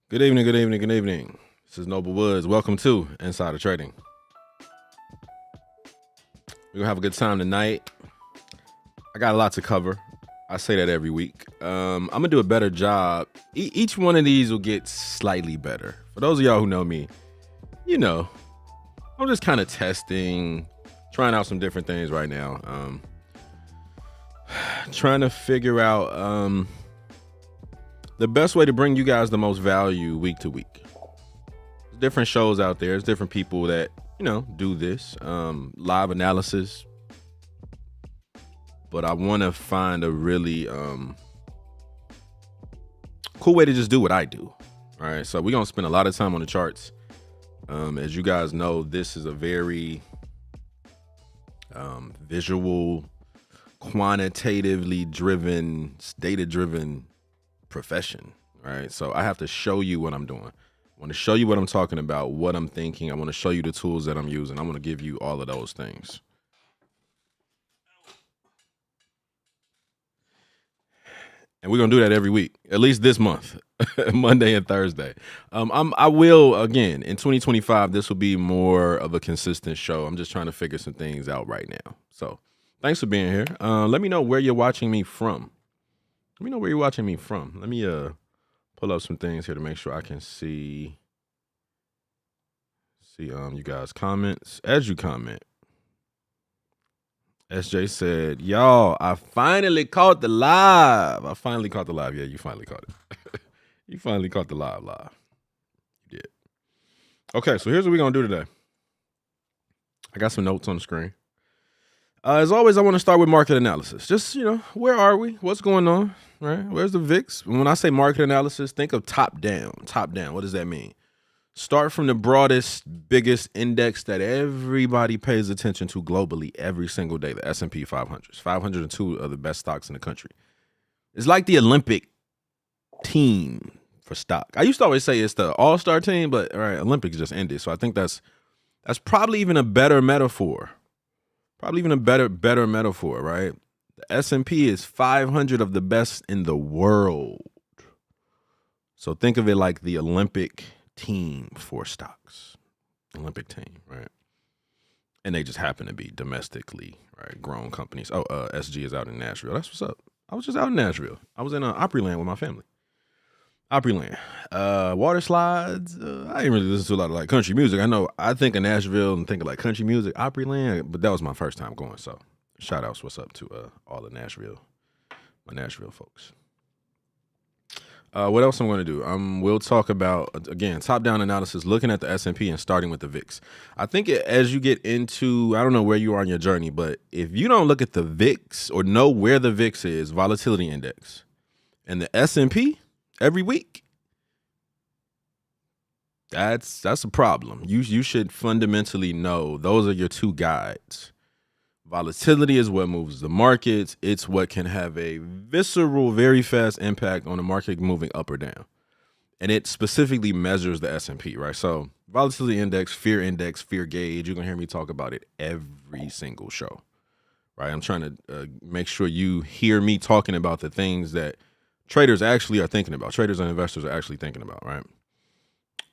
Good evening, good evening, good evening. This is Noble Woods. Welcome to Insider Trading. We're gonna have a good time tonight. I got a lot to cover. I say that every week. I'm gonna do a better job. Each one of these will get slightly better. For those of y'all who know me, you know, I'm just kind of testing, trying out some different things right now. Trying to figure out the best way to bring you guys the most value week to week. There's different shows out there. There's different people that, do this live analysis. But I want to find a really cool way to just do what I do. All right. So we're going to spend a lot of time on the charts. As you guys know, this is a very visual, quantitatively driven, data-driven profession, right? So I have to show you what I'm doing. I want to show you what I'm talking about, what I'm thinking. I want to show you the tools that I'm using. I want to give you all of those things. And we're going to do that every week, at least this month, Monday and Thursday. I will, again, in 2025, this will be more of a consistent show. I'm just trying to figure some things out right now. So thanks for being here. Let me know where you're watching me from. Let me know where you're watching me from. Let me pull up some things here to make sure I can see you guys' comments. As you comment, SJ said, y'all, I finally caught the live. Yeah, you finally caught it. You finally caught the live. You did. Okay, so here's what we're going to do today. I got some notes on the screen. As always, I want to start with market analysis. Just, where are we? What's going on? Right? Where's the VIX? When I say market analysis, think of top down. Top down. What does that mean? Start from the broadest, biggest index that everybody pays attention to globally every single day, the S&P 500. 502 are the best stocks in the country. It's like the Olympic team for stock. I used to always say it's the all-star team, but all right, Olympics just ended. So I think that's probably even a better metaphor. Probably even a better metaphor, right? The S&P is 500 of the best in the world. So think of it like the Olympic team for stocks. Olympic team, right? And they just happen to be domestically, right, grown companies. Oh, SG is out in Nashville. That's what's up. I was just out in Nashville. I was in Opryland with my family. Opryland. Water slides. I didn't really listen to a lot of like country music. I think of Nashville and think of like country music, Opryland, but that was my first time going. So shout outs, what's up to all the Nashville, my Nashville folks. What else I'm going to do? We'll talk about, again, top-down analysis, looking at the S&P and starting with the VIX. I think as you get into, I don't know where you are in your journey, but if you don't look at the VIX or know where the VIX is, volatility index, and the S&P every week, that's a problem. You should fundamentally know those are your two guides. Volatility is what moves the markets. It's what can have a visceral, very fast impact on the market moving up or down. And it specifically measures the S&P, right? So volatility index, fear gauge, you're going to hear me talk about it every single show, right? I'm trying to make sure you hear me talking about the things that traders actually are thinking about. Traders and investors are actually thinking about, right?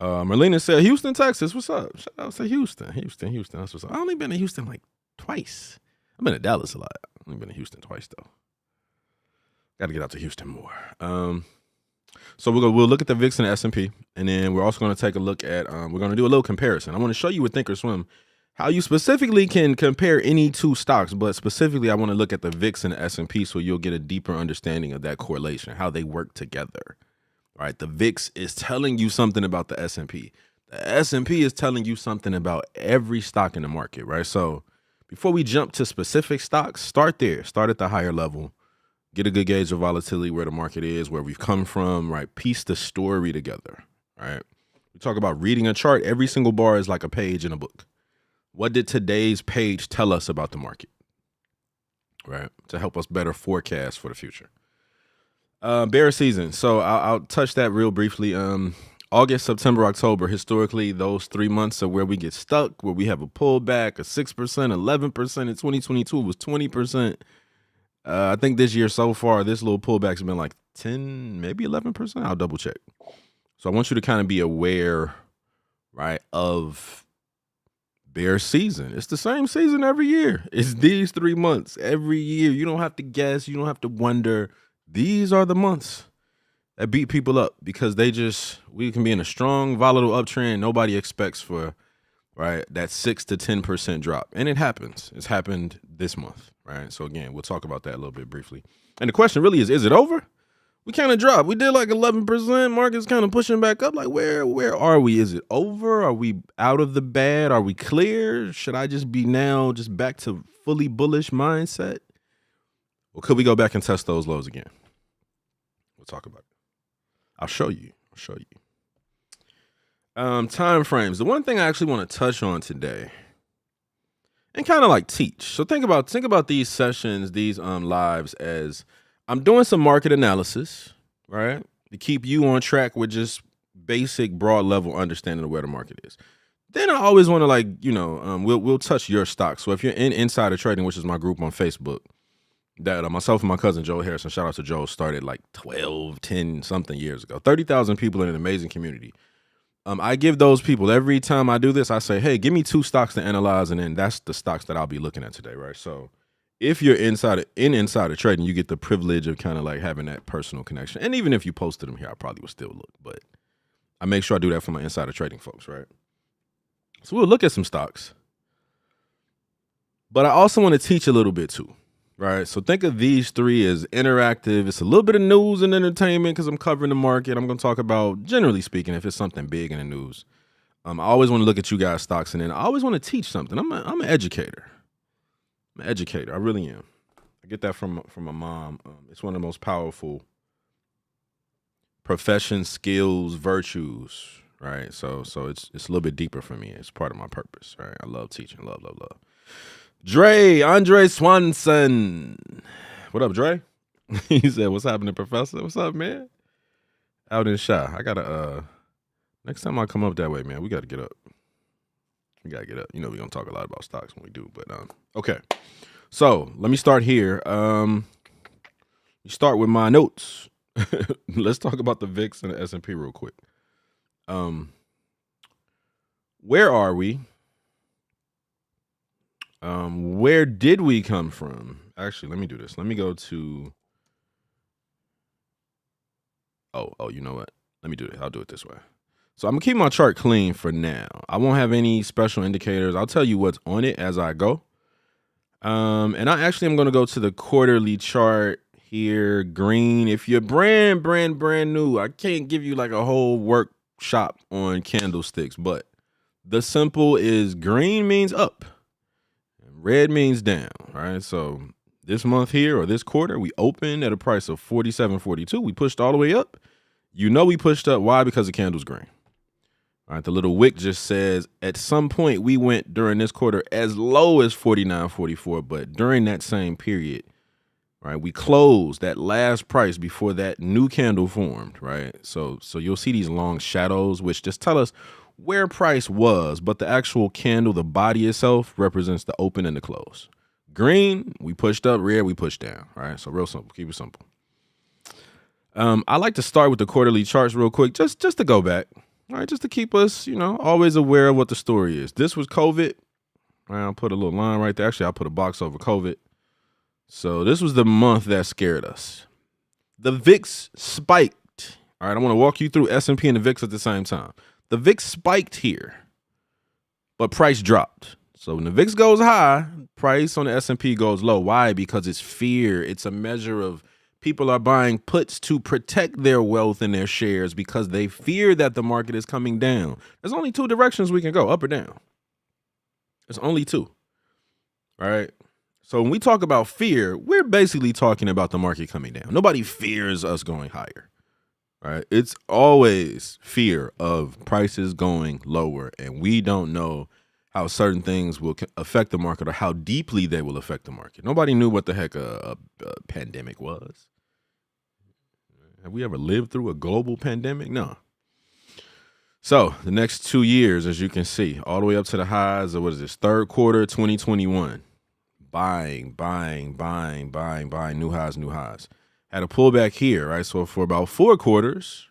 Marlena said, Houston, Texas, what's up? Shout out to Houston. That's what's up. I've only been to Houston like twice. I've been to Dallas a lot. I've only been to Houston twice, though. Got to get out to Houston more. So we'll look at the VIX and the S&P, and then we're also going to take a look at, we're going to do a little comparison. I want to show you with Thinkorswim how you specifically can compare any two stocks, but specifically I want to look at the VIX and the S&P so you'll get a deeper understanding of that correlation, how they work together. All right, the VIX is telling you something about the S&P. The S&P is telling you something about every stock in the market, right? So before we jump to specific stocks, start there. Start at the higher level. Get a good gauge of volatility, where the market is, where we've come from, right? Piece the story together, right? We talk about reading a chart. Every single bar is like a page in a book. What did today's page tell us about the market, right? To help us better forecast for the future. Bear season. So I'll touch that real briefly. August, September, October, historically, those 3 months are where we get stuck, where we have a pullback, a 6%, 11%. In 2022, it was 20%. I think this year so far, this little pullback's been like 10, maybe 11%. I'll double check. So I want you to kind of be aware, right, of bear season. It's the same season every year. It's these 3 months every year. You don't have to guess. You don't have to wonder. These are the months that beat people up because we can be in a strong, volatile uptrend. Nobody expects for, right, that 6 to 10% drop. And it happens. It's happened this month, right? So again, we'll talk about that a little bit briefly. And the question really is it over? We kind of dropped. We did like 11%. Market's kind of pushing back up. Like, where are we? Is it over? Are we out of the bad? Are we clear? Should I just be now just back to fully bullish mindset? Or could we go back and test those lows again? We'll talk about it. I'll show you. Time frames. The one thing I actually want to touch on today and kind of like teach. So think about these sessions, these lives as I'm doing some market analysis, right? To keep you on track with just basic broad level understanding of where the market is. Then I always want to we'll touch your stock. So if you're in insider trading, which is my group on Facebook, that myself and my cousin Joe Harrison, shout out to Joe, started like 10 something years ago. 30,000 people in an amazing community. I give those people, every time I do this, I say, hey, give me 2 stocks to analyze, and then that's the stocks that I'll be looking at today, right? So if you're insider trading, you get the privilege of kind of like having that personal connection. And even if you posted them here, I probably would still look, but I make sure I do that for my insider trading folks, right? So we'll look at some stocks, but I also want to teach a little bit too, right? So think of these 3 as interactive. It's a little bit of news and entertainment because I'm covering the market. I'm going to talk about, generally speaking, if it's something big in the news. I always want to look at you guys' stocks, and then I always want to teach something. I'm an educator. I'm an educator. I really am. I get that from my mom. It's one of the most powerful professions, skills, virtues, right? So it's a little bit deeper for me. It's part of my purpose, right? I love teaching. Love. Andre Swanson. What up, Dre? He said, what's happening, Professor? What's up, man? Out in Shy. I gotta next time I come up that way, man, we gotta get up. We gotta get up. You know, we're gonna talk a lot about stocks when we do, but okay. So let me start here. You start with my notes. Let's talk about the VIX and the S&P real quick. Where are we? Where did we come from? Actually, let me do this. Let me go to. Oh, you know what? Let me do it. I'll do it this way. So I'm gonna keep my chart clean for now. I won't have any special indicators. I'll tell you what's on it as I go. And I actually am gonna go to the quarterly chart here. Green. If you're brand new, I can't give you like a whole workshop on candlesticks, but the simple is green means up, and red means down. Right. So this month here or this quarter, we opened at a price of 47.42. We pushed all the way up. You know we pushed up. Why? Because the candle's green. All right, the little wick just says at some point we went during this quarter as low as 49.44, but during that same period, right, we closed that last price before that new candle formed, right? So you'll see these long shadows, which just tell us where price was, but the actual candle, the body itself, represents the open and the close. Green, we pushed up. Red, we pushed down. All right, so real simple. Keep it simple. I like to start with the quarterly charts real quick, just to go back. All right, just to keep us, always aware of what the story is. This was COVID. All right, I'll put a little line right there. Actually, I'll put a box over COVID. So this was the month that scared us. The VIX spiked. All right, I want to walk you through S&P and the VIX at the same time. The VIX spiked here, but price dropped. So when the VIX goes high, price on the S&P goes low. Why? Because it's fear. It's a measure of people are buying puts to protect their wealth and their shares because they fear that the market is coming down. There's only 2 directions we can go, up or down. There's only 2. All right. So when we talk about fear, we're basically talking about the market coming down. Nobody fears us going higher. All right. It's always fear of prices going lower, and we don't know how certain things will affect the market or how deeply they will affect the market. Nobody knew what the heck a pandemic was. Have we ever lived through a global pandemic? No. So the next 2 years, as you can see, all the way up to the highs of third quarter 2021. Buying, new highs. Had a pullback here, right? So for about 4 quarters,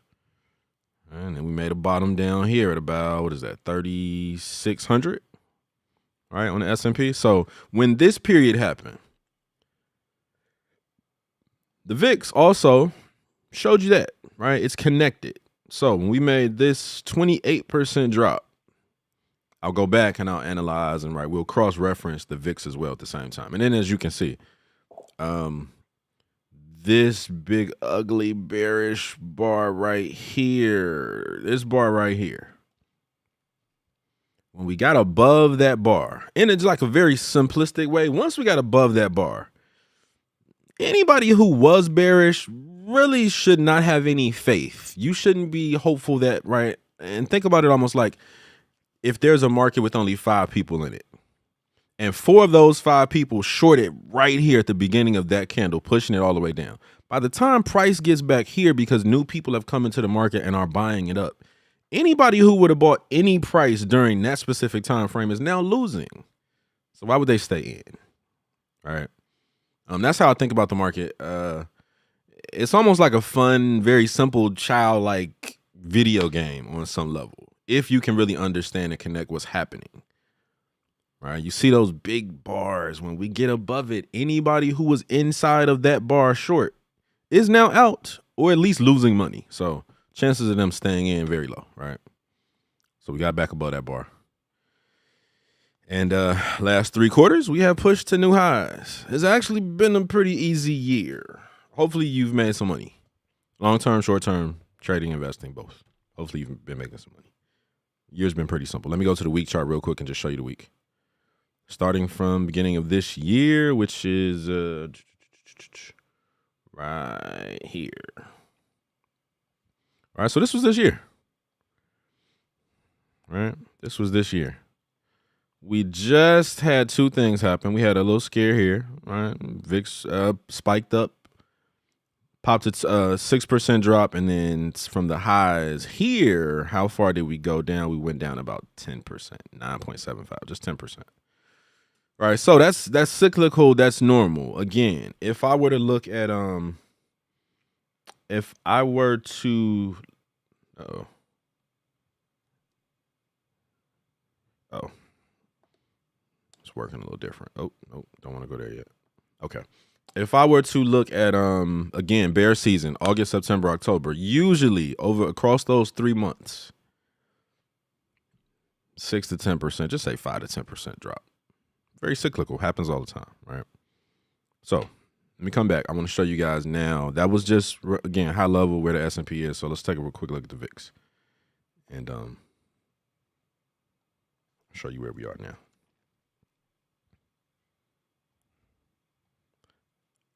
And then we made a bottom down here at about, what is that, 3,600, right, on the S&P. So when this period happened, the VIX also showed you that, right? It's connected. So when we made this 28% drop, I'll go back and I'll analyze and we'll cross-reference the VIX as well at the same time. And then as you can see, this big ugly bearish bar right here, this bar right here, when we got above that bar, and it's like a very simplistic way, once we got above that bar, anybody who was bearish really should not have any faith. You shouldn't be hopeful that, right? And think about it almost like if there's a market with only 5 people in it, and 4 of those 5 people shorted right here at the beginning of that candle, pushing it all the way down. By the time price gets back here, because new people have come into the market and are buying it up, anybody who would have bought any price during that specific time frame is now losing. So why would they stay in? All right. That's how I think about the market. It's almost like a fun, very simple, childlike video game on some level, if you can really understand and connect what's happening. Right? You see those big bars. When we get above it, anybody who was inside of that bar short is now out, or at least losing money. So chances of them staying in very low, right? So we got back above that bar. And last 3 quarters, we have pushed to new highs. It's actually been a pretty easy year. Hopefully you've made some money. Long-term, short-term, trading, investing, both. Hopefully you've been making some money. Year's been pretty simple. Let me go to the week chart real quick and just show you the week. Starting from beginning of this year, which is right here. All right, so this was this year. Right? This was this year. We just had 2 things happen. We had a little scare here, right? VIX spiked up, popped its 6% drop, and then from the highs here, how far did we go down? We went down about 10%, 9.75, just 10%. All right, so that's cyclical, that's normal. Again, if I were to look at if I were to it's working a little different. Oh, no, don't want to go there yet. Okay. If I were to look at again, bear season, August, September, October, usually across those 3 months, 6 to 10%, just say 5 to 10% drop. Very cyclical, happens all the time, right? So let me come back. I want to show you guys now. That was just, again, high level where the S&P is. So let's take a real quick look at the VIX. And show you where we are now.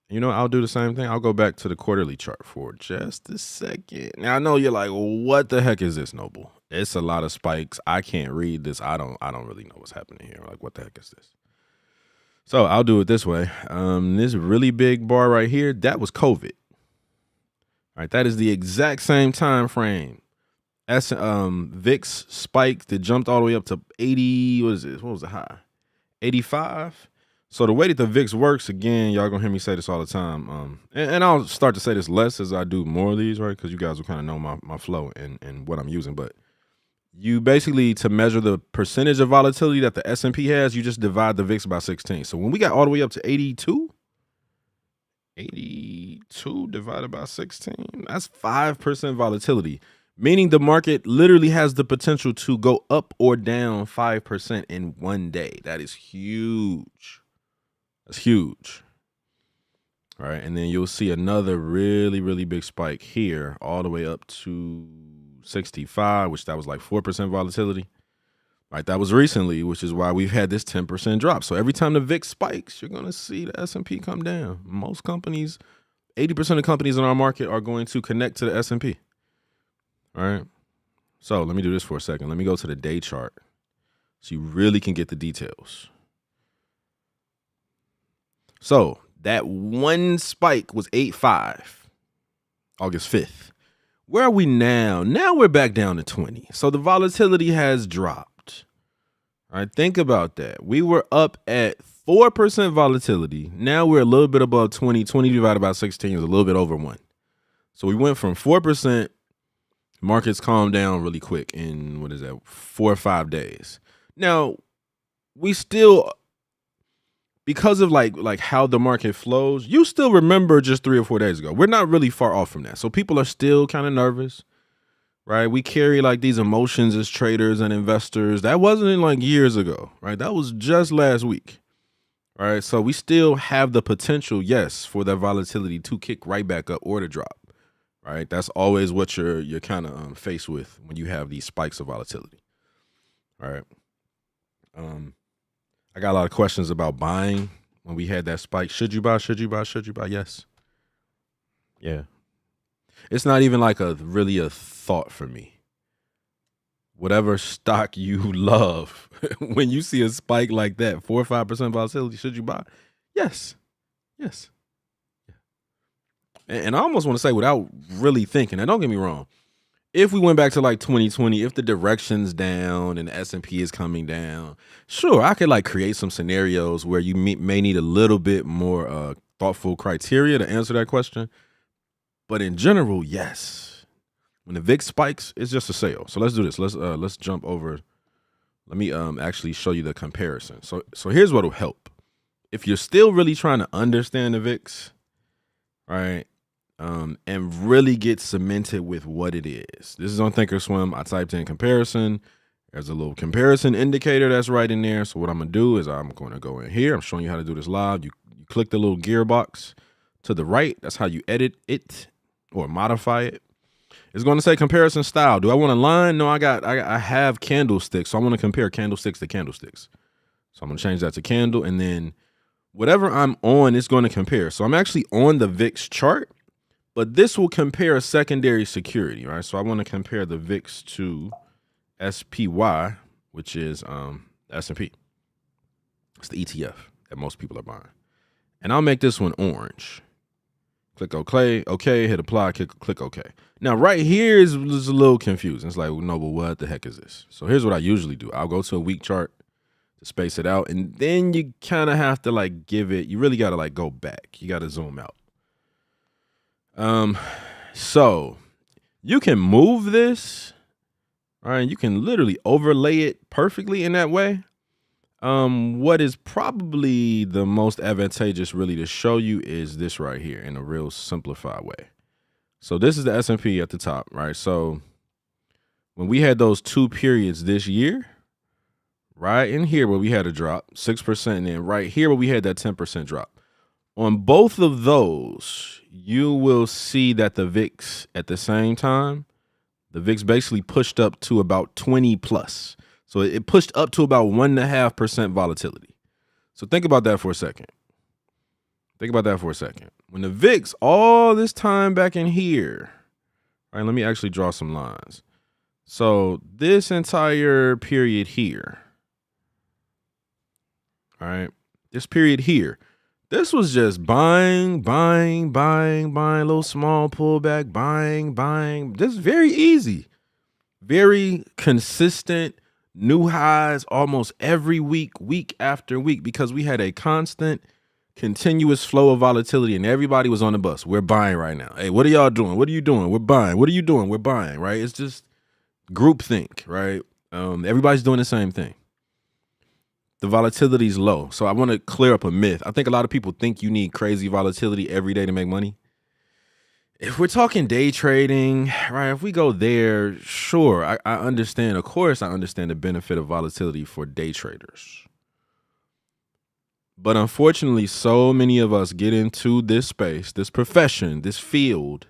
You know, I'll do the same thing. I'll go back to the quarterly chart for just a second. Now, I know you're like, what the heck is this, Noble? It's a lot of spikes. I can't read this. I don't really know what's happening here. Like, what the heck is this? So I'll do it this way. This really big bar right here, that was COVID. All right, that is the exact same time frame. VIX spiked. It jumped all the way up to 80. What is this? What was the high? 85. So the way that the VIX works, again, y'all gonna hear me say this all the time. And I'll start to say this less as I do more of these, right? Because you guys will kind of know my flow and what I'm using. But you basically, to measure the percentage of volatility that the S&P has, you just divide the VIX by 16. So when we got all the way up to 82 divided by 16, that's 5% volatility, meaning the market literally has the potential to go up or down 5% in one day. That is huge. That's huge. All right, and then you'll see another really, really big spike here all the way up to 65, which that was like 4% volatility. Right, that was recently, which is why we've had this 10% drop. So every time the VIX spikes, you're going to see the S&P come down. Most companies, 80% of companies in our market are going to connect to the S&P. All right, so let me do this for a second. Let me go to the day chart so you really can get the details. So that one spike was 8.5, August 5th. Where are we now? Now we're back down to 20. So the volatility has dropped. All right, think about that. We were up at 4% volatility. Now we're a little bit above 20. 20 divided by 16 is a little bit over 1. So we went from 4% Markets calm down really quick in, 4 or 5 days. Now, we still, because of like how the market flows, you still remember just 3 or 4 days ago. We're not really far off from that. So people are still kind of nervous, right? We carry like these emotions as traders and investors. That wasn't like years ago, right? That was just last week. Right. So we still have the potential, yes, for that volatility to kick right back up or to drop. Right. That's always what you're kind of faced with when you have these spikes of volatility. All right. I got a lot of questions about buying when we had that spike. Should you buy? Should you buy? Should you buy? Yes. Yeah. It's not even like really a thought for me. Whatever stock you love, when you see a spike like that, 4 or 5% volatility, should you buy? Yes. Yes. And I almost want to say without really thinking, and don't get me wrong, if we went back to like 2020, if the direction's down and the S&P is coming down, sure, I could like create some scenarios where you may need a little bit more thoughtful criteria to answer that question. But in general, yes. When the VIX spikes, it's just a sale. So let's do this. Let's jump over. Let me actually show you the comparison. So here's what will help. If you're still really trying to understand the VIX, right, and really get cemented with what it is. This is on Thinkorswim. I typed in comparison. There's a little comparison indicator that's right in there. So what I'm gonna do is I'm going to go in here. I'm showing you how to do this live. You click the little gearbox to the right. That's how you edit it or modify it. It's going to say comparison style. Do I want a line? No, I have candlesticks. So I want to compare candlesticks to candlesticks. So I'm going to change that to candle. And then whatever I'm on, it's going to compare. So I'm actually on the VIX chart, but this will compare a secondary security, right? So I want to compare the VIX to SPY, which is S&P. It's the ETF that most people are buying. And I'll make this one orange. Click OK, hit apply, click OK. Now, right here is a little confusing. It's like, no, but what the heck is this? So here's what I usually do. I'll go to a week chart to space it out, and then you kind of have to like give it, you really got to like go back. You got to zoom out. So you can move this, all right? You can literally overlay it perfectly in that way. What is probably the most advantageous really to show you is this right here in a real simplified way. So this is the S&P at the top, right? So when we had those 2 periods this year, right in here where we had a drop, 6%, and then right here where we had that 10% drop. On both of those, you will see that the VIX at the same time, the VIX basically pushed up to about 20 plus. So it pushed up to about 1.5% volatility. So think about that for a second. When the VIX, all this time back in here, all right, let me actually draw some lines. So this entire period here, all right, this period here, this was just buying, little small pullback, buying. This is very easy, very consistent. New highs almost every week after week, because we had a constant, continuous flow of volatility and everybody was on the bus. We're buying right now. Hey, what are y'all doing? What are you doing? We're buying. What are you doing? We're buying, right? It's just groupthink, right? Everybody's doing the same thing. The volatility is low. So I want to clear up a myth. I think a lot of people think you need crazy volatility every day to make money. If we're talking day trading, right, if we go there, sure, I understand. Of course, I understand the benefit of volatility for day traders. But unfortunately, so many of us get into this space, this profession, this field,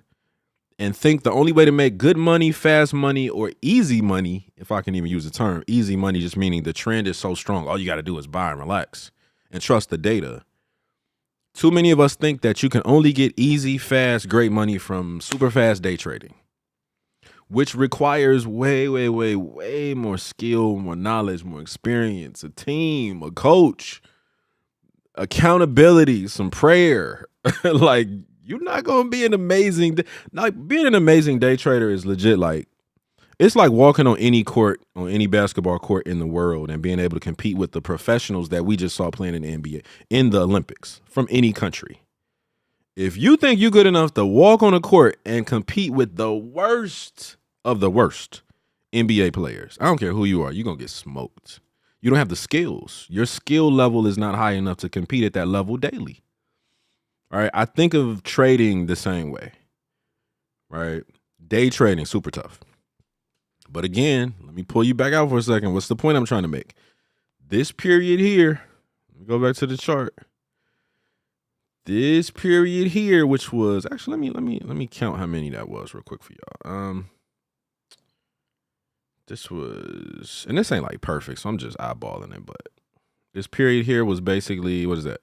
and think the only way to make good money, fast money, or easy money, if I can even use the term, easy money, just meaning the trend is so strong, all you got to do is buy and relax and trust the data. Too many of us think that you can only get easy, fast, great money from super fast day trading, which requires way more skill, more knowledge, more experience, a team, a coach, accountability, some prayer. Like, you're not going to be an amazing, like being an amazing day trader is legit. Like, it's like walking on any court, on any basketball court in the world and being able to compete with the professionals that we just saw playing in the NBA, in the Olympics, from any country. If you think you're good enough to walk on a court and compete with the worst of the worst NBA players. I don't care who you are, you're going to get smoked. You don't have the skills. Your skill level is not high enough to compete at that level daily. All right. I think of trading the same way. Right. Day trading, super tough. But again, let me pull you back out for a second. What's the point I'm trying to make? This period here, let me go back to the chart. This period here, which was actually let me count how many that was real quick for y'all. This was, and this ain't like perfect, so I'm just eyeballing it, but this period here was basically, what is that?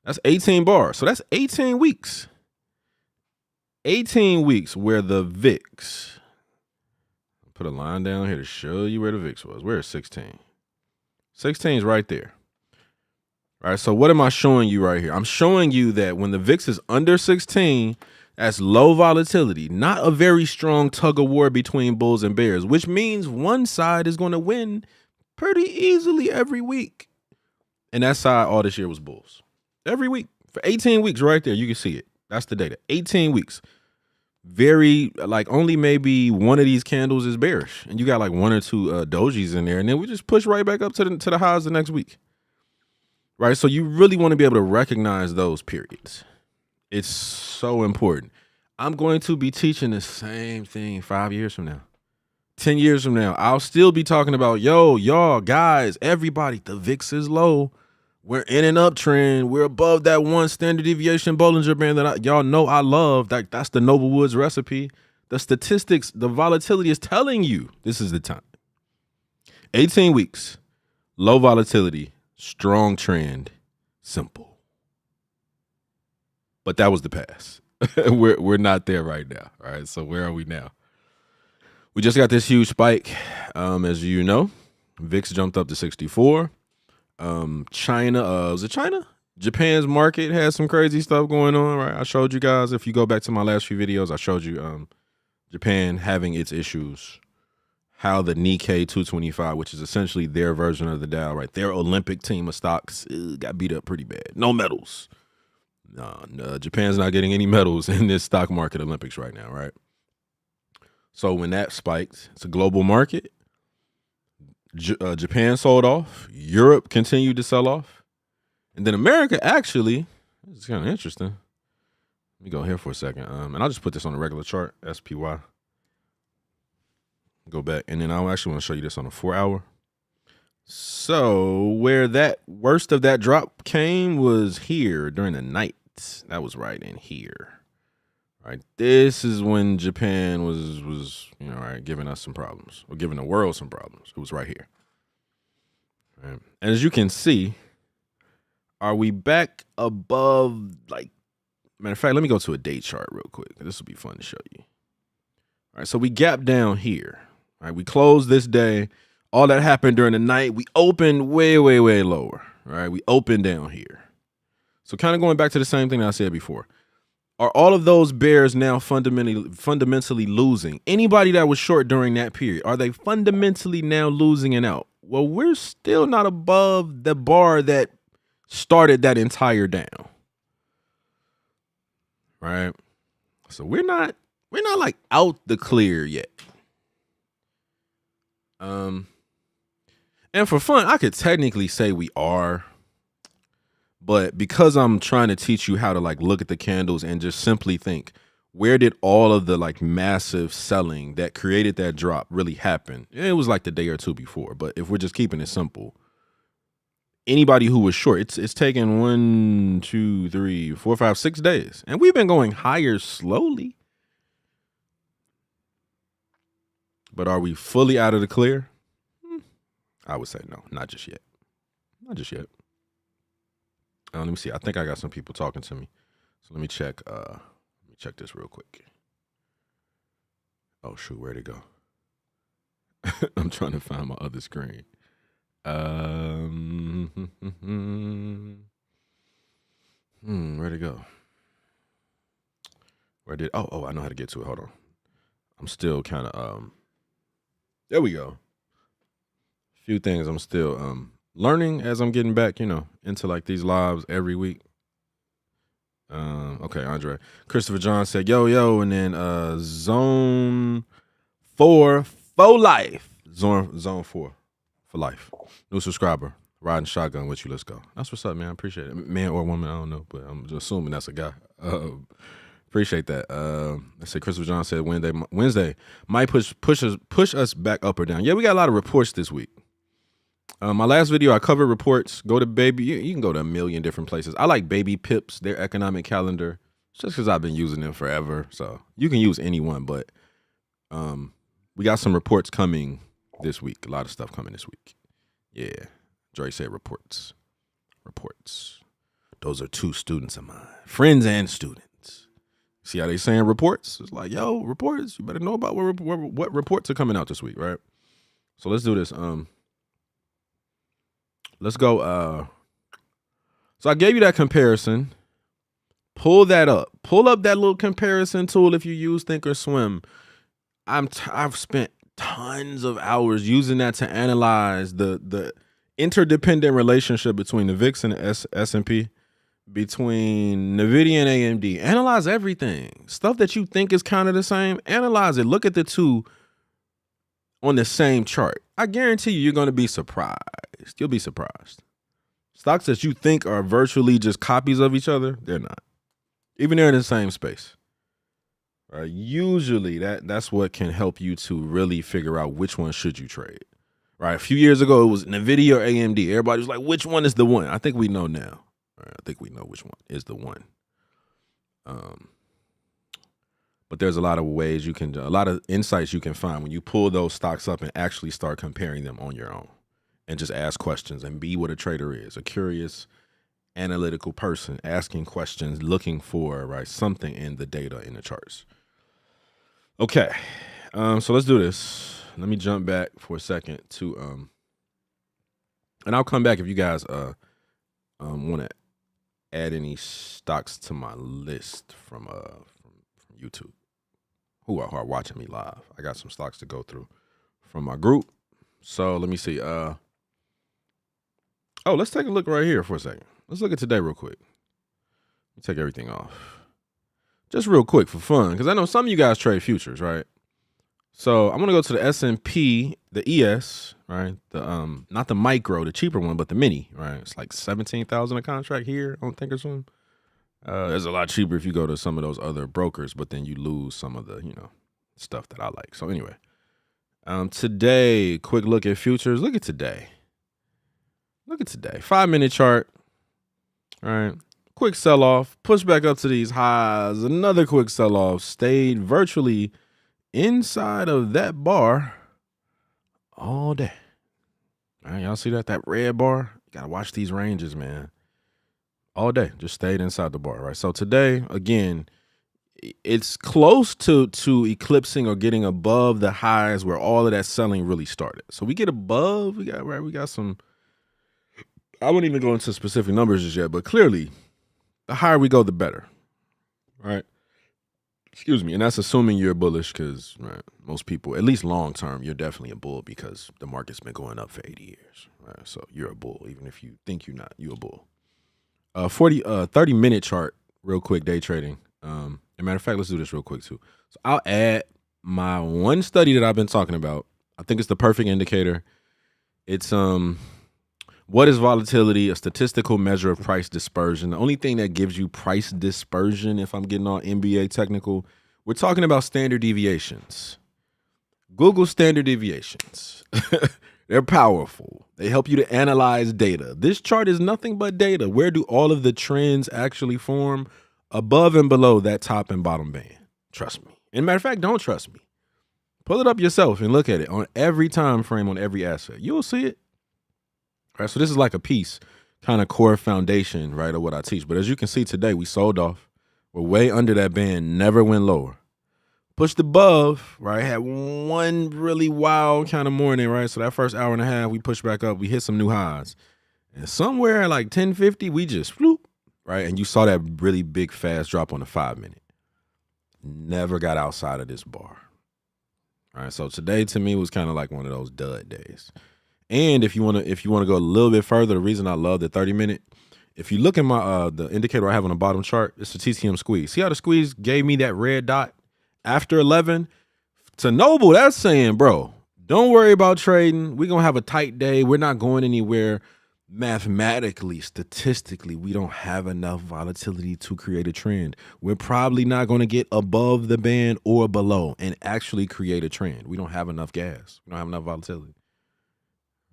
That's 18 bars. So that's 18 weeks. 18 weeks where the VIX, put a line down here to show you where the VIX was. Where is 16? 16 is right there. All right, so what am I showing you right here? I'm showing you that when the VIX is under 16, that's low volatility, not a very strong tug of war between bulls and bears, which means one side is going to win pretty easily every week. And that side all this year was bulls. Every week for 18 weeks right there. You can see it. That's the data. 18 weeks. Very, like, only maybe one of these candles is bearish. And you got like one or two dojis in there. And then we just push right back up to the highs the next week. Right, so you really want to be able to recognize those periods. It's so important. I'm going to be teaching the same thing 5 years from now, 10 years from now. I'll still be talking about, yo, y'all, guys, everybody, the VIX is low. We're in an uptrend. We're above that one standard deviation Bollinger Band that y'all know I love. That's the Noble Woods recipe. The statistics, the volatility is telling you this is the time. 18 weeks, low volatility. Strong trend, simple. But that was the past. We're not there right now. All right. So where are we now? We just got this huge spike. As you know, VIX jumped up to 64. China, was it China? Japan's market has some crazy stuff going on, right? I showed you guys, if you go back to my last few videos, I showed you Japan having its issues. How the Nikkei 225, which is essentially their version of the Dow, right? Their Olympic team of stocks got beat up pretty bad. No medals. No, Japan's not getting any medals in this stock market Olympics right now, right? So when that spiked, it's a global market. Japan sold off. Europe continued to sell off. And then America actually, it's kind of interesting. Let me go here for a second. And I'll just put this on a regular chart, SPY. Go back, and then I actually want to show you this on a 4-hour. So where that worst of that drop came was here during the night. That was right in here. Right, this is when Japan was right, giving us some problems, or giving the world some problems. It was right here. Right. And as you can see, are we back above, like, matter of fact, let me go to a day chart real quick. This will be fun to show you. All right, so we gapped down here. All right, we closed this day. All that happened during the night. We opened way, way, way lower. All right, we opened down here. So kind of going back to the same thing that I said before. Are all of those bears now fundamentally losing? Anybody that was short during that period, are they fundamentally now losing and out? Well, we're still not above the bar that started that entire down. Right? So we're not like out the clear yet. And for fun, I could technically say we are, but because I'm trying to teach you how to like look at the candles and just simply think, where did all of the like massive selling that created that drop really happen? It was like the day or two before, but if we're just keeping it simple, anybody who was short, it's taken 1, 2, 3, 4, 5, 6 days, and we've been going higher slowly. But are we fully out of the clear? I would say no, not just yet. Not just yet. Let me see. I think I got some people talking to me. So let me check. This real quick. Oh shoot, where'd it go? I'm trying to find my other screen. Where'd it go? Oh, I know how to get to it. Hold on. I'm still kind of there we go. A few things I'm still learning as I'm getting back, into like these lives every week. Okay, Andre. Christopher John said, yo, and then Zone for life. Zone 4 for life. New subscriber. Riding shotgun with you. Let's go. That's what's up, man. I appreciate it. Man or woman, I don't know, but I'm just assuming that's a guy. Appreciate that. Let's say Christopher John said Wednesday might push us back up or down. Yeah, we got a lot of reports this week. My last video, I covered reports. Go to Baby. You can go to a million different places. I like Baby Pips, their economic calendar, just because I've been using them forever. So you can use any one, but we got some reports coming this week. A lot of stuff coming this week. Yeah. Dre said reports. Those are two students of mine. Friends and students. See how they saying reports? It's like, yo, reports. You better know about what reports are coming out this week, right? So let's do this. Let's go. So I gave you that comparison. Pull that up. Pull up that little comparison tool if you use Thinkorswim. I've spent tons of hours using that to analyze the interdependent relationship between the VIX and the S&P, between NVIDIA and AMD. Analyze everything. Stuff that you think is kind of the same, analyze it. Look at the two on the same chart. I guarantee you're going to be surprised. You'll be surprised. Stocks that you think are virtually just copies of each other, they're not. Even they're in the same space. Right? Usually that's what can help you to really figure out which one should you trade. Right? A few years ago, it was NVIDIA or AMD. Everybody was like, which one is the one? I think we know now. Right? I think we know which one is the one. But there's a lot of ways a lot of insights you can find when you pull those stocks up and actually start comparing them on your own and just ask questions and be what a trader is, a curious, analytical person asking questions, looking for something in the data, in the charts. Okay, so let's do this. Let me jump back for a second to and I'll come back if you guys want to add any stocks to my list from YouTube who are watching me live. I got some stocks to go through from my group. So let me see. Let's take a look right here for a second. Let's look at today real quick. Let me take everything off. Just real quick for fun, because I know some of you guys trade futures, right? So I'm gonna go to the S&P, the ES, right? The not the micro, the cheaper one, but the mini, right? It's like 17,000 a contract here on Thinkorswim. It's a lot cheaper if you go to some of those other brokers, but then you lose some of the stuff that I like. So anyway, today, quick look at futures. Look at today. 5-minute chart. All right. Quick sell off. Push back up to these highs. Another quick sell off. Stayed virtually inside of that bar all day. All right, y'all see that red bar? You gotta watch these ranges, man. All day, just stayed inside the bar, right? So today, again, it's close to eclipsing or getting above the highs where all of that selling really started. So we get above, we got some. I wouldn't even go into specific numbers just yet, but clearly, the higher we go, the better, right? Excuse me, and that's assuming you're bullish because most people, at least long term, you're definitely a bull because the market's been going up for 80 years, right? So you're a bull, even if you think you're not, you're a bull. 30-minute chart, real quick, day trading. As a matter of fact, let's do this real quick too. So I'll add my one study that I've been talking about. I think it's the perfect indicator. It's what is volatility? A statistical measure of price dispersion. The only thing that gives you price dispersion, if I'm getting all MBA technical, we're talking about standard deviations. Google standard deviations. They're powerful. They help you to analyze data. This chart is nothing but data. Where do all of the trends actually form? Above and below that top and bottom band. Trust me. And matter of fact, don't trust me. Pull it up yourself and look at it on every time frame, on every asset. You'll see it. All right, so this is like a piece, kind of core foundation, right, of what I teach. But as you can see today, we sold off. We're way under that band, never went lower. Pushed above, right, had one really wild kind of morning, right? So that first hour and a half, we pushed back up. We hit some new highs. And somewhere at like 10:50, we just floop, right? And you saw that really big, fast drop on the 5-minute. Never got outside of this bar. All right, so today to me was kind of like one of those dud days. And if you want to go a little bit further, the reason I love the 30-minute, if you look at my the indicator I have on the bottom chart, it's the TTM squeeze. See how the squeeze gave me that red dot after 11 To Noble, that's saying, bro, don't worry about trading. We're gonna have a tight day. We're not going anywhere. Mathematically, statistically, we don't have enough volatility to create a trend. We're probably not going to get above the band or below and actually create a trend. We don't have enough gas. We don't have enough volatility.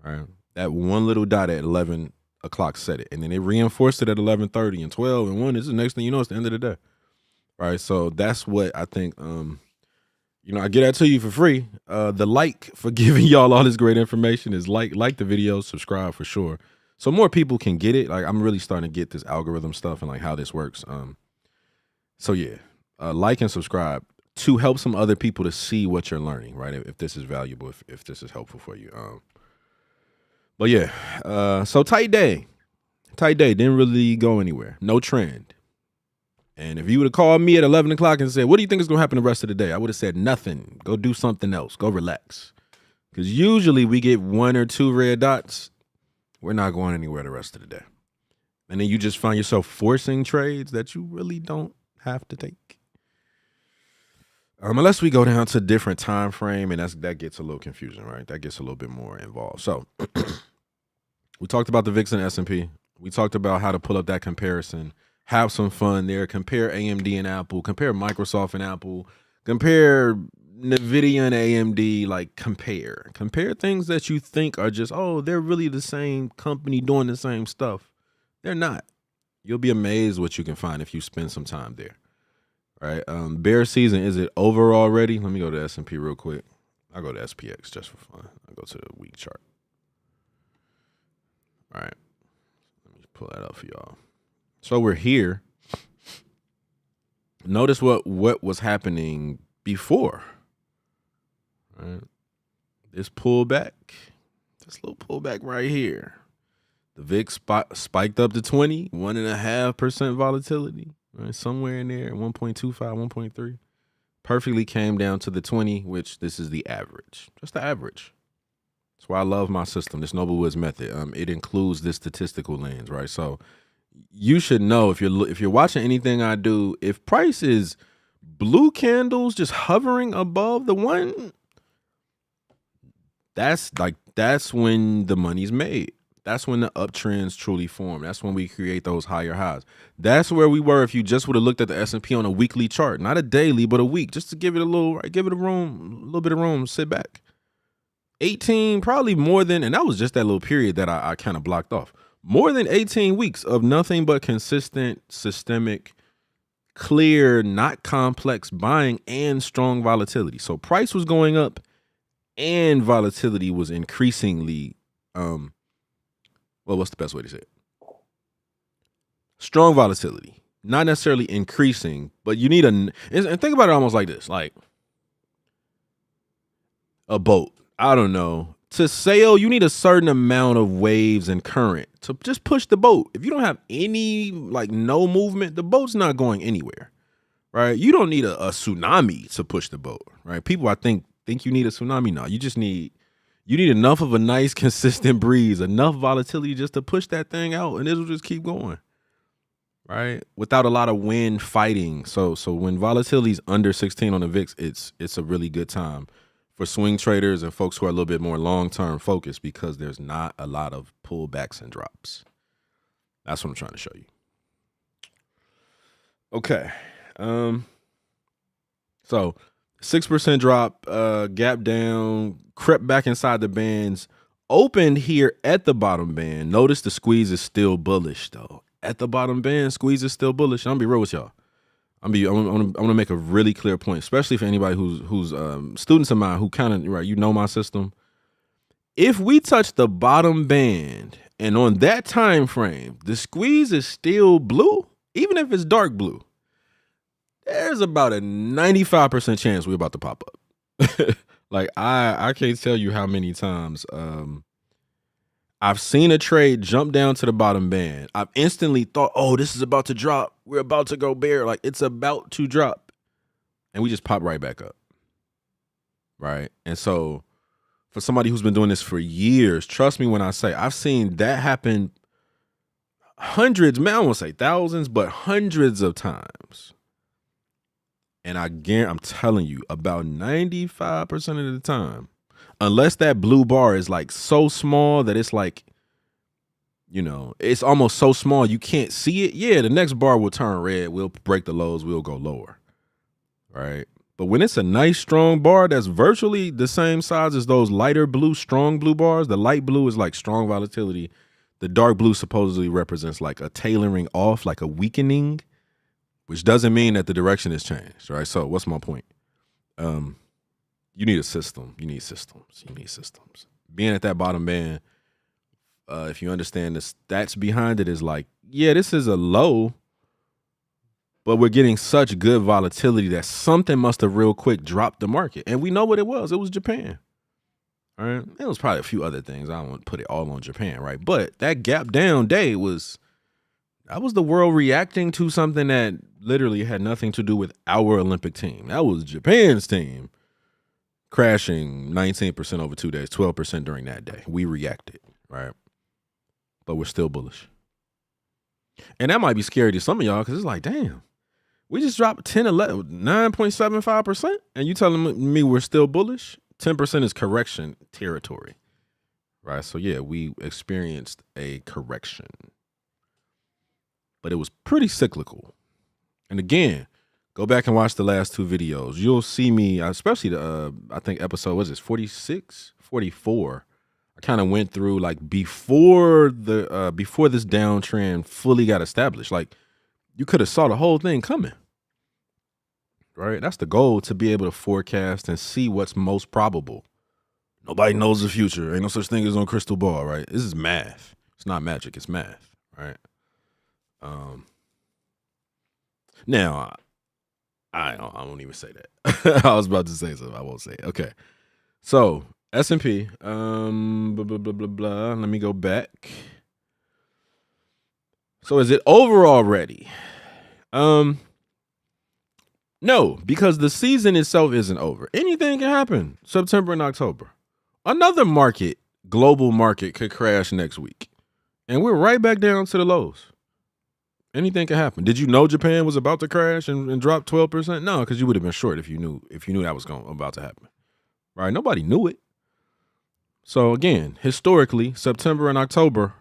All right. That one little dot at 11 o'clock said it. And then they reinforced it at 11:30 and 12 and 1. This is the next thing you know, it's the end of the day. All right. So that's what I think, I get that to you for free. The like for giving y'all all this great information is like the video, subscribe for sure. So more people can get it. Like I'm really starting to get this algorithm stuff and like how this works. So yeah, like and subscribe to help some other people to see what you're learning, right? If this is valuable, if this is helpful for you. But yeah, so tight day didn't really go anywhere. No trend. And if you would have called me at 11 o'clock and said, what do you think is going to happen the rest of the day? I would have said nothing. Go do something else. Go relax. Because usually we get 1 or 2 red dots. We're not going anywhere the rest of the day. And then you just find yourself forcing trades that you really don't have to take. Unless we go down to different time frame, and that gets a little confusing, right? That gets a little bit more involved. So we talked about the VIX and S&P. We talked about how to pull up that comparison. Have some fun there. Compare AMD and Apple. Compare Microsoft and Apple. Compare NVIDIA and AMD. Like compare things that you think are just, oh, they're really the same company doing the same stuff. They're not. You'll be amazed what you can find if you spend some time there. All right. Bear season, is it over already? Let me go to S&P real quick. I'll go to SPX just for fun. I'll go to the week chart. All right. Let me pull that up for y'all. So we're here. Notice what was happening before. Right? This pullback, this little pullback right here. The VIX spiked up to 20, 1.5% volatility, right? Somewhere in there, 1.25, 1.3. Perfectly came down to the 20, which this is the average, just the average. That's why I love my system, this Noble Woods method. It includes this statistical lens, right? So you should know if you're watching anything I do, if price is blue candles just hovering above the 1, that's when the money's made. That's when the uptrends truly form. That's when we create those higher highs. That's where we were if you just would have looked at the S&P on a weekly chart, not a daily, but a week, just to give it a little bit of room, sit back. 18, probably more than, and that was just that little period that I kind of blocked off. More than 18 weeks of nothing but consistent, systemic, clear, not complex buying and strong volatility. So price was going up and volatility was increasingly, what's the best way to say it? Strong volatility, not necessarily increasing, but you need and think about it almost like this, like a boat. I don't know. To sail, you need a certain amount of waves and current to just push the boat. If you don't have any, no movement, the boat's not going anywhere, right? You don't need a tsunami to push the boat, right? People, I think you need a tsunami. No, you need enough of a nice, consistent breeze, enough volatility just to push that thing out, and it'll just keep going, right? Without a lot of wind fighting. So when volatility is under 16 on the VIX, it's a really good time for swing traders and folks who are a little bit more long-term focused because there's not a lot of pullbacks and drops. That's what I'm trying to show you. Okay. So 6% drop, gap down, crept back inside the bands, opened here at the bottom band. Notice the squeeze is still bullish though. At the bottom band, squeeze is still bullish. I'm gonna be real with y'all. I'm gonna make a really clear point, especially for anybody who's students of mine who kind of, right, my system. If we touch the bottom band and on that time frame, the squeeze is still blue, even if it's dark blue, there's about a 95% chance we're about to pop up. I can't tell you how many times I've seen a trade jump down to the bottom band. I've instantly thought, oh, this is about to drop. We're about to go bear. Like it's about to drop. And we just pop right back up. Right. And so for somebody who's been doing this for years, trust me when I say I've seen that happen hundreds, man, I won't say thousands, but hundreds of times. And I'm telling you, about 95% of the time, unless that blue bar is like so small that it's like, it's almost so small you can't see it. Yeah, the next bar will turn red. We'll break the lows. We'll go lower. Right. But when it's a nice strong bar that's virtually the same size as those lighter blue, strong blue bars, the light blue is like strong volatility. The dark blue supposedly represents like a tailoring off, like a weakening, which doesn't mean that the direction has changed. Right. So what's my point? You need a system. You need systems. You need systems. Being at that bottom band, if you understand the stats behind it, is like, yeah, this is a low, but we're getting such good volatility that something must have real quick dropped the market. And we know what it was. It was Japan. All right. It was probably a few other things. I don't want to put it all on Japan, right? But that gap down day was the world reacting to something that literally had nothing to do with our Olympic team. That was Japan's team crashing 19% over 2 days, 12% during that day. We reacted, right? But we're still bullish. And that might be scary to some of y'all because it's like, damn, we just dropped 9.75%, and you telling me we're still bullish? 10% is correction territory, right? So, yeah, we experienced a correction. But it was pretty cyclical. And again, go back and watch the last two videos. You'll see me, especially the, I think episode, what is this, 46, 44. I kind of went through like before this downtrend fully got established. Like you could have saw the whole thing coming, right? That's the goal, to be able to forecast and see what's most probable. Nobody knows the future. Ain't no such thing as no crystal ball, right? This is math. It's not magic. It's math, right? Now, I won't even say that. I was about to say something. I won't say it. Okay. So S&P, blah, blah, blah, blah, blah. Let me go back. So is it over already? No, because the season itself isn't over. Anything can happen September and October. Another global market could crash next week. And we're right back down to the lows. Anything can happen. Did you know Japan was about to crash and drop 12%? No, because you would have been short if you knew that was about to happen. Right? Nobody knew it. So again, historically, September and October,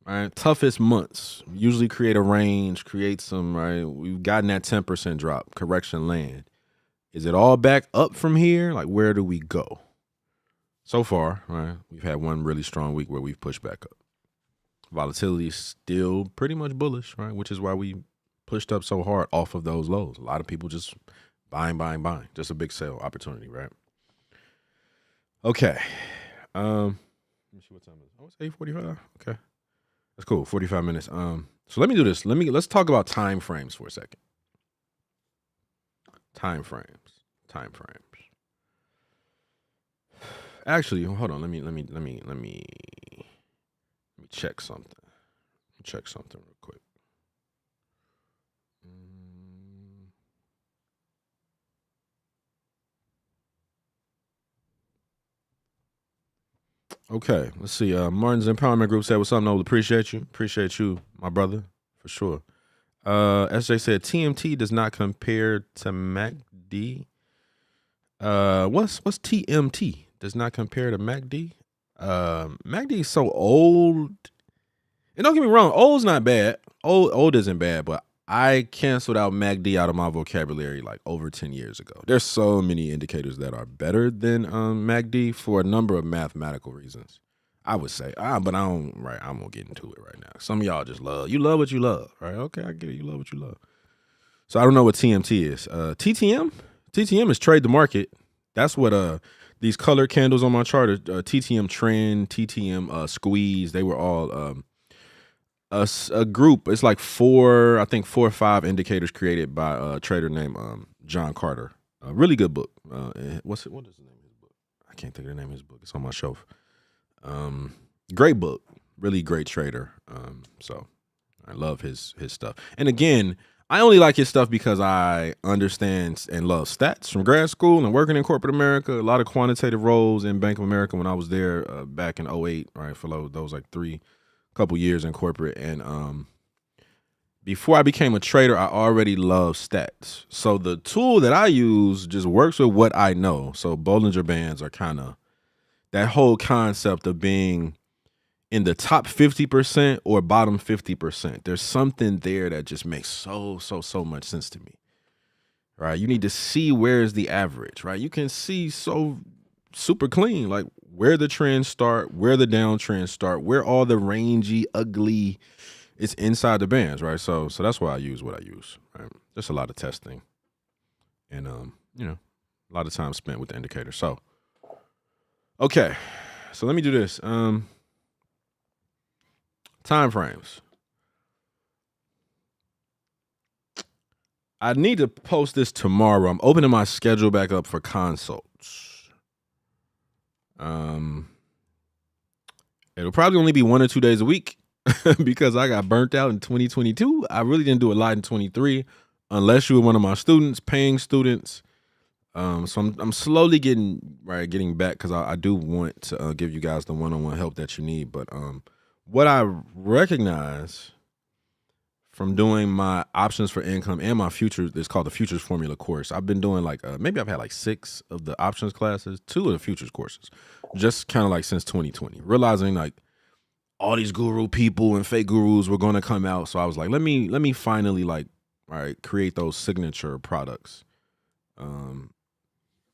right, toughest months. Usually create a range, create some, right? We've gotten that 10% drop, correction land. Is it all back up from here? Like, where do we go? So far, right, we've had one really strong week where we've pushed back up. Volatility is still pretty much bullish, right? Which is why we pushed up so hard off of those lows. A lot of people just buying. Just a big sell opportunity, right? Okay. Let me see what time it is. Oh, it's 8:45. Okay. That's cool. 45 minutes. So let me do this. Let's talk about time frames for a second. Time frames. Actually, hold on. Let me check something. Check something real quick. Okay, let's see. Martin's Empowerment Group said, "What's up, Noel? Appreciate you, my brother, for sure." SJ said, "TMT does not compare to MACD." What's TMT? Does not compare to MACD. MACD is so old. And don't get me wrong, old's not bad. Old isn't bad, but I canceled out MACD out of my vocabulary like over 10 years ago. There's so many indicators that are better than MACD for a number of mathematical reasons. I would say, but I don't. Right, I'm gonna get into it right now. Some of y'all just love what you love, right? Okay, I get it. You love what you love. So I don't know what TMT is. TTM is trade the market. That's what these color candles on my chart are. TTM trend, TTM squeeze. They were all a group. It's like four or five indicators created by a trader named John Carter. A really good book. What is the name of his book? I can't think of the name of his book. It's on my shelf. Great book. Really great trader. So I love his stuff. And again, I only like his stuff because I understand and love stats from grad school and working in corporate America. A lot of quantitative roles in Bank of America when I was there back in 2008, right? For those like couple years in corporate. And before I became a trader, I already loved stats. So the tool that I use just works with what I know. So Bollinger Bands are kind of that whole concept of being in the top 50% or bottom 50%. There's something there that just makes so much sense to me. Right? You need to see where's the average, right? You can see so super clean, like where the trends start, where the downtrends start, where all the rangy, ugly, it's inside the bands, right? So that's why I use what I use, right? Just a lot of testing and a lot of time spent with the indicator. So okay, so let me do this. Time frames. I need to post this tomorrow. I'm opening my schedule back up for consults. It'll probably only be 1 or 2 days a week because I got burnt out in 2022. I really didn't do a lot in 23, unless you were one of my students, paying students. So I'm slowly getting back because I do want to give you guys the one-on-one help that you need. But what I recognize from doing my options for income and my futures, it's called the futures formula course. I've been doing maybe I've had 6 of the options classes, 2 of the futures courses, just kind of since 2020, realizing all these guru people and fake gurus were going to come out. So I was like, let me finally create those signature products,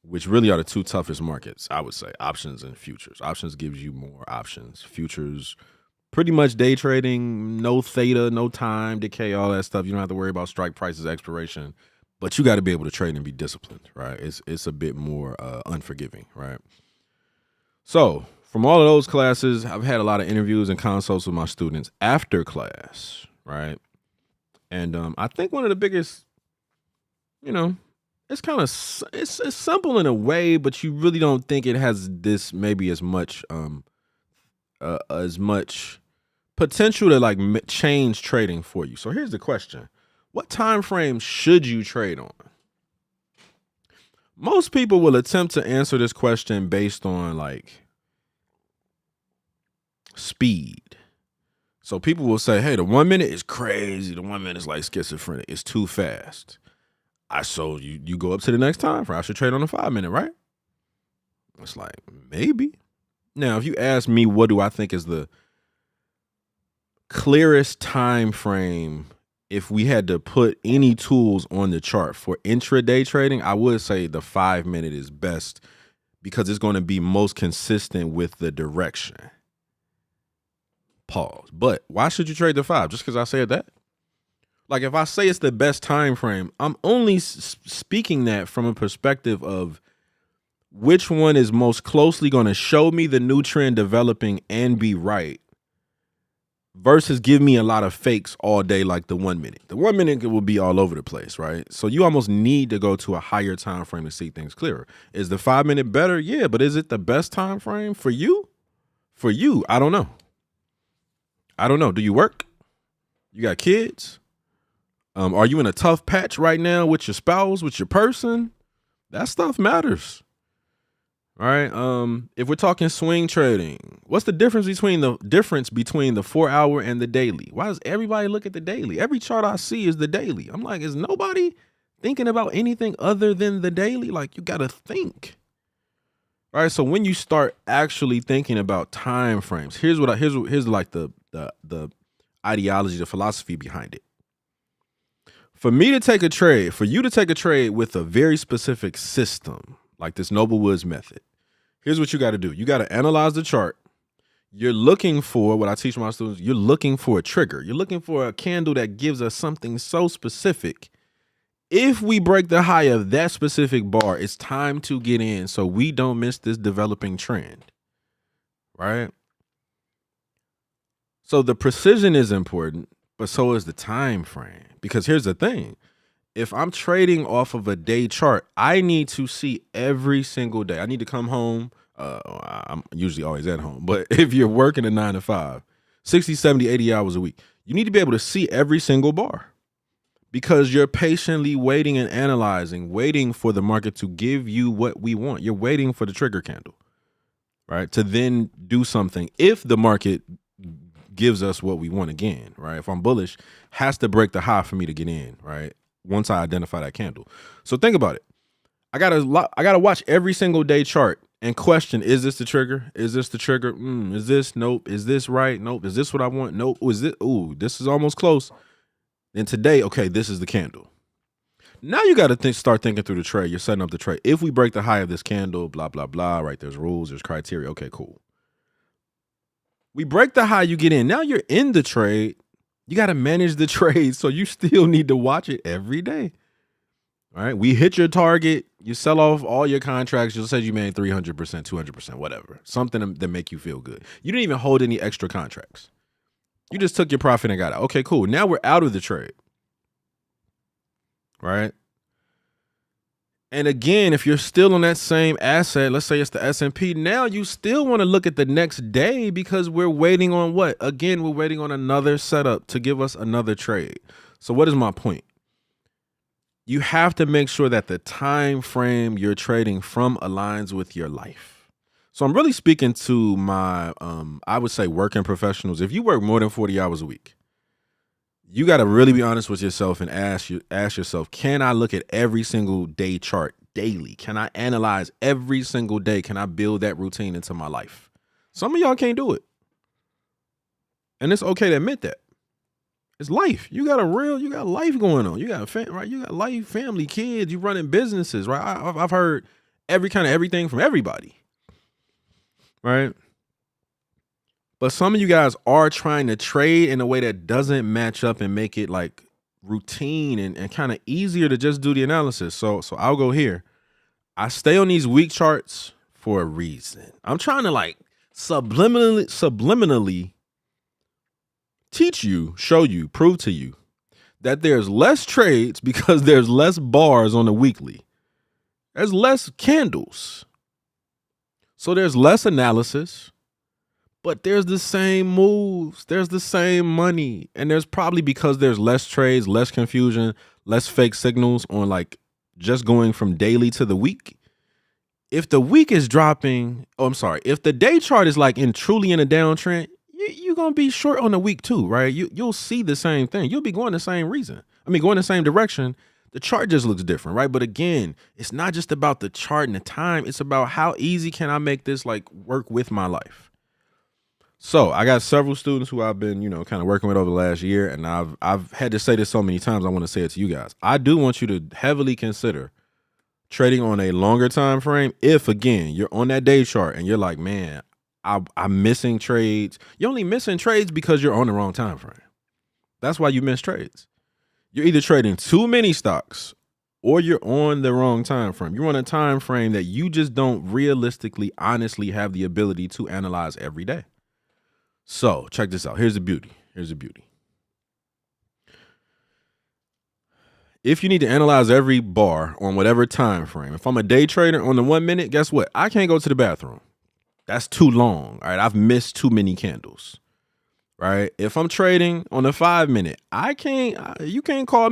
which really are the 2 toughest markets, I would say, options and futures. Options gives you more options. Futures, pretty much day trading, no theta, no time decay, all that stuff. You don't have to worry about strike prices, expiration, but you got to be able to trade and be disciplined, right? It's a bit more unforgiving, right? So from all of those classes, I've had a lot of interviews and consults with my students after class, right? And I think one of the biggest, it's kind of it's simple in a way, but you really don't think it has this maybe as much potential to change trading for you. So here's the question: what time frame should you trade on? Most people will attempt to answer this question based on speed. So people will say, hey, the 1 minute is crazy. The 1 minute is like schizophrenic. It's too fast. So you go up to the next time frame. I should trade on the 5 minute, right? It's like, maybe. Now, if you ask me, what do I think is the clearest time frame if we had to put any tools on the chart for intraday trading, I would say the 5 minute is best because it's going to be most consistent with the direction. Pause. But why should you trade the 5? Just because I said that? If I say it's the best time frame, I'm only speaking that from a perspective of which one is most closely going to show me the new trend developing and be right, versus give me a lot of fakes all day like the 1 minute. The 1 minute will be all over the place, right? So you almost need to go to a higher time frame to see things clearer. Is the 5 minute better? Yeah, but is it the best time frame for you? For you, I don't know. Do you work? You got kids? Are you in a tough patch right now with your spouse, with your person? That stuff matters. All right. If we're talking swing trading, what's the difference between the 4 hour and the daily? Why does everybody look at the daily? Every chart I see is the daily. I'm like, is nobody thinking about anything other than the daily? You gotta think. All right. So when you start actually thinking about time frames, here's the ideology, the philosophy behind it. For you to take a trade with a very specific system, like this Noble Woods method, here's what you got to do. You got to analyze the chart. You're looking for, what I teach my students, you're looking for a trigger. You're looking for a candle that gives us something so specific. If we break the high of that specific bar, it's time to get in so we don't miss this developing trend, right? So the precision is important, but so is the time frame. Because here's the thing. If I'm trading off of a day chart, I need to see every single day. I need to come home. I'm usually always at home. But if you're working a 9 to 5, 60, 70, 80 hours a week, you need to be able to see every single bar because you're patiently waiting and analyzing, waiting for the market to give you what we want. You're waiting for the trigger candle, right? To then do something if the market gives us what we want again, right? If I'm bullish, has to break the high for me to get in, right? Once I identify that candle. So think about it. I gotta watch every single day chart and question: is this the trigger? Is this the trigger? Is this? Nope. Is this right? Nope. Is this what I want? Nope. Is it? Ooh, this is almost close. Then today, okay, this is the candle. Now you got to start thinking through the trade. You're setting up the trade. If we break the high of this candle, blah, blah, blah, right? There's rules, there's criteria. Okay, cool. We break the high, you get in. Now you're in the trade. You got to manage the trade. So you still need to watch it every day. All right. We hit your target. You sell off all your contracts. You said you made 300%, 200%, whatever. Something that make you feel good. You didn't even hold any extra contracts. You just took your profit and got out. Okay, cool. Now we're out of the trade. Right? And again, if you're still on that same asset, let's say it's the S&P, now you still want to look at the next day because we're waiting on what? Again, we're waiting on another setup to give us another trade. So what is my point? You have to make sure that the time frame you're trading from aligns with your life. So I'm really speaking to my, I would say working professionals. If you work more than 40 hours a week, you got to really be honest with yourself and ask yourself, can I look at every single day chart daily? Can I analyze every single day? Can I build that routine into my life? Some of y'all can't do it. And it's okay to admit that. It's life. You got life going on. You got right? You got life, family, kids, you running businesses, right? I've heard everything from everybody. Right? But some of you guys are trying to trade in a way that doesn't match up and make it like routine and kind of easier to just do the analysis. So I'll go here. I stay on these week charts for a reason. I'm trying to like subliminally teach you, show you, prove to you that there's less trades because there's less bars on the weekly. There's less candles. So there's less analysis. But there's the same moves, there's the same money, and there's probably because there's less trades, less confusion, less fake signals on like just going from daily to the week. If the week is dropping, if the day chart is like truly in a downtrend, you're going to be short on the week too, right? You'll see the same thing. You'll be going the same going the same direction. The chart just looks different, right? But again, it's not just about the chart and the time. It's about how easy can I make this like work with my life. So I got several students who I've been, kind of working with over the last year, and I've had to say this so many times. I want to say it to you guys. I do want you to heavily consider trading on a longer time frame. If again you're on that day chart and you're like, man, I'm missing trades. You're only missing trades because you're on the wrong time frame. That's why you miss trades. You're either trading too many stocks or you're on the wrong time frame. You're on a time frame that you just don't realistically, honestly have the ability to analyze every day. So check this out. Here's the beauty. If you need to analyze every bar on whatever time frame, if I'm a day trader on the 1 minute, guess what? I can't go to the bathroom. That's too long. All right. I've missed too many candles. Right. If I'm trading on the 5 minute, you can't call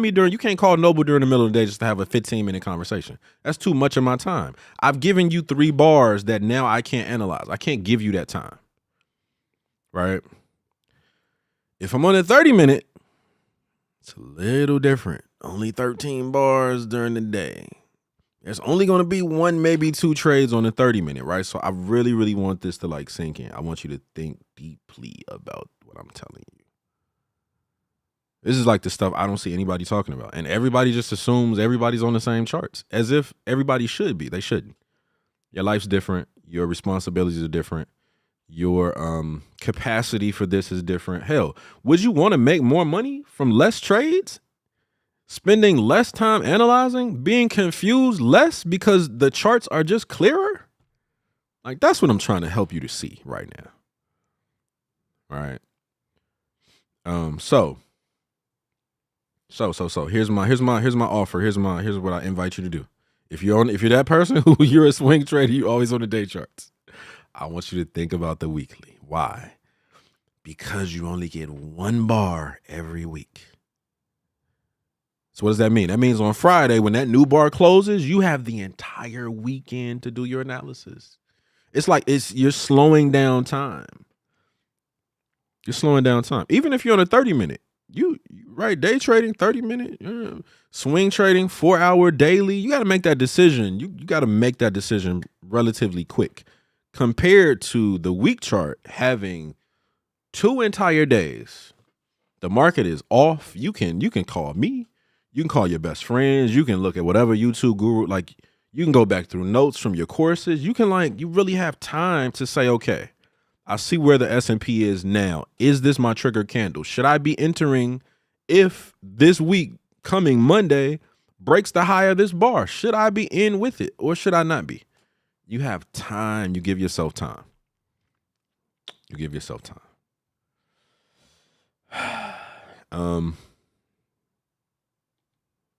Noble during the middle of the day just to have a 15-minute conversation. That's too much of my time. I've given you 3 bars that now I can't analyze. I can't give you that time. Right? If I'm on a 30 minute, it's a little different. Only 13 bars during the day. There's only going to be 1, maybe 2 trades on a 30 minute, right? So I really, really want this to like sink in. I want you to think deeply about what I'm telling you. This is like the stuff I don't see anybody talking about. And everybody just assumes everybody's on the same charts as if everybody should be. They shouldn't. Your life's different. Your responsibilities are different. Your capacity for this is different. Hell, would you want to make more money from less trades? Spending less time analyzing? Being confused less because the charts are just clearer? Like, that's what I'm trying to help you to see right now. All right. So here's my offer. Here's what I invite you to do. If you're that person who you're a swing trader, you always on the day charts. I want you to think about the weekly. Why? Because you only get 1 bar every week. So what does that mean? That means on Friday, when that new bar closes, you have the entire weekend to do your analysis. It's like you're slowing down time. You're slowing down time. Even if you're on a 30-minute, right, day trading, 30-minute, swing trading, 4-hour daily, you got to make that decision. You got to make that decision relatively quick compared to the week chart having 2 entire days. The market is off. You can call me. You can call your best friends. You can look at whatever YouTube guru, like you can go back through notes from your courses. You can you really have time to say, okay, I see where the S&P is now. Is this my trigger candle? Should I be entering if this week coming Monday breaks the high of this bar? Should I be in with it or should I not be? You have time. You give yourself time. You give yourself time.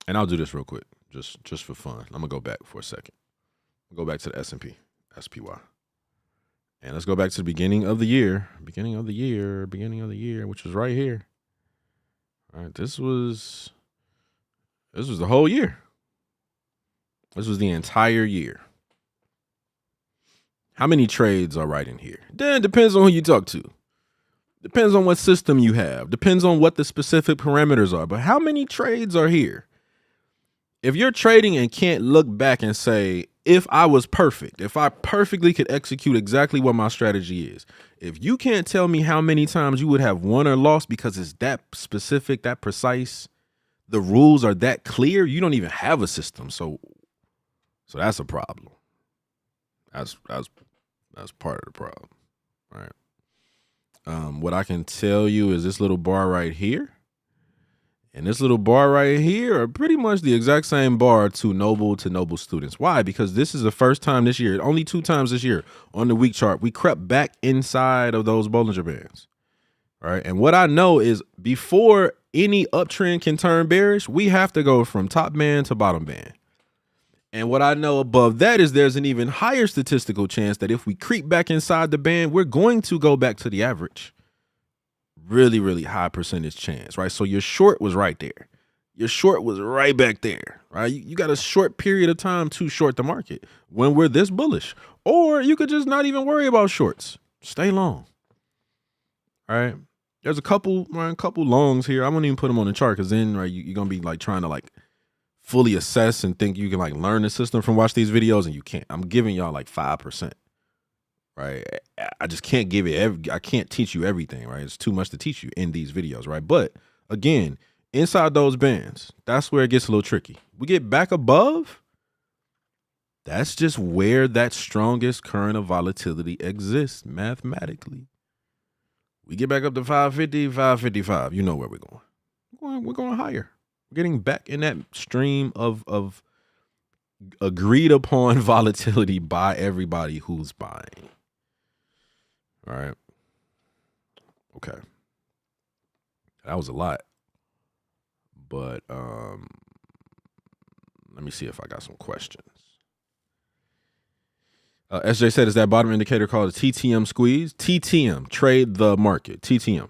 And I'll do this real quick, just for fun. I'm gonna go back for a second. Go back to the S&P, SPY. And let's go back to the beginning of the year, which was right here. All right, this was the whole year. This was the entire year. How many trades are right in here? Then depends on who you talk to. Depends on what system you have. Depends on what the specific parameters are. But how many trades are here? If you're trading and can't look back and say, if I was perfect, if I perfectly could execute exactly what my strategy is, if you can't tell me how many times you would have won or lost because it's that specific, that precise, the rules are that clear, you don't even have a system. So that's a problem. That's part of the problem. All right. What I can tell you is this little bar right here and this little bar right here are pretty much the exact same bar to noble students. Why? Because this is the first time this year, only 2 times this year on the week chart, we crept back inside of those Bollinger Bands. All right. And what I know is before any uptrend can turn bearish, we have to go from top band to bottom band. And what I know above that is there's an even higher statistical chance that if we creep back inside the band, we're going to go back to the average. Really, really high percentage chance, right? So your short was right there. Your short was right back there, right? You got a short period of time to short the market when we're this bullish. Or you could just not even worry about shorts. Stay long. All right. There's a couple longs here. I won't even put them on the chart because then you're going to be like trying to like fully assess and think you can like learn the system from watch these videos and you can't. I'm giving y'all like 5%. Right. I just can't give it. I can't teach you everything. Right. It's too much to teach you in these videos. Right. But again, inside those bands, that's where it gets a little tricky. We get back above. That's just where that strongest current of volatility exists mathematically. We get back up to 550, 555. You know where we're going. We're going higher. We're getting back in that stream of agreed upon volatility by everybody who's buying. All right. Okay. That was a lot. But let me see if I got some questions. SJ said, is that bottom indicator called a TTM squeeze? TTM, trade the market. TTM.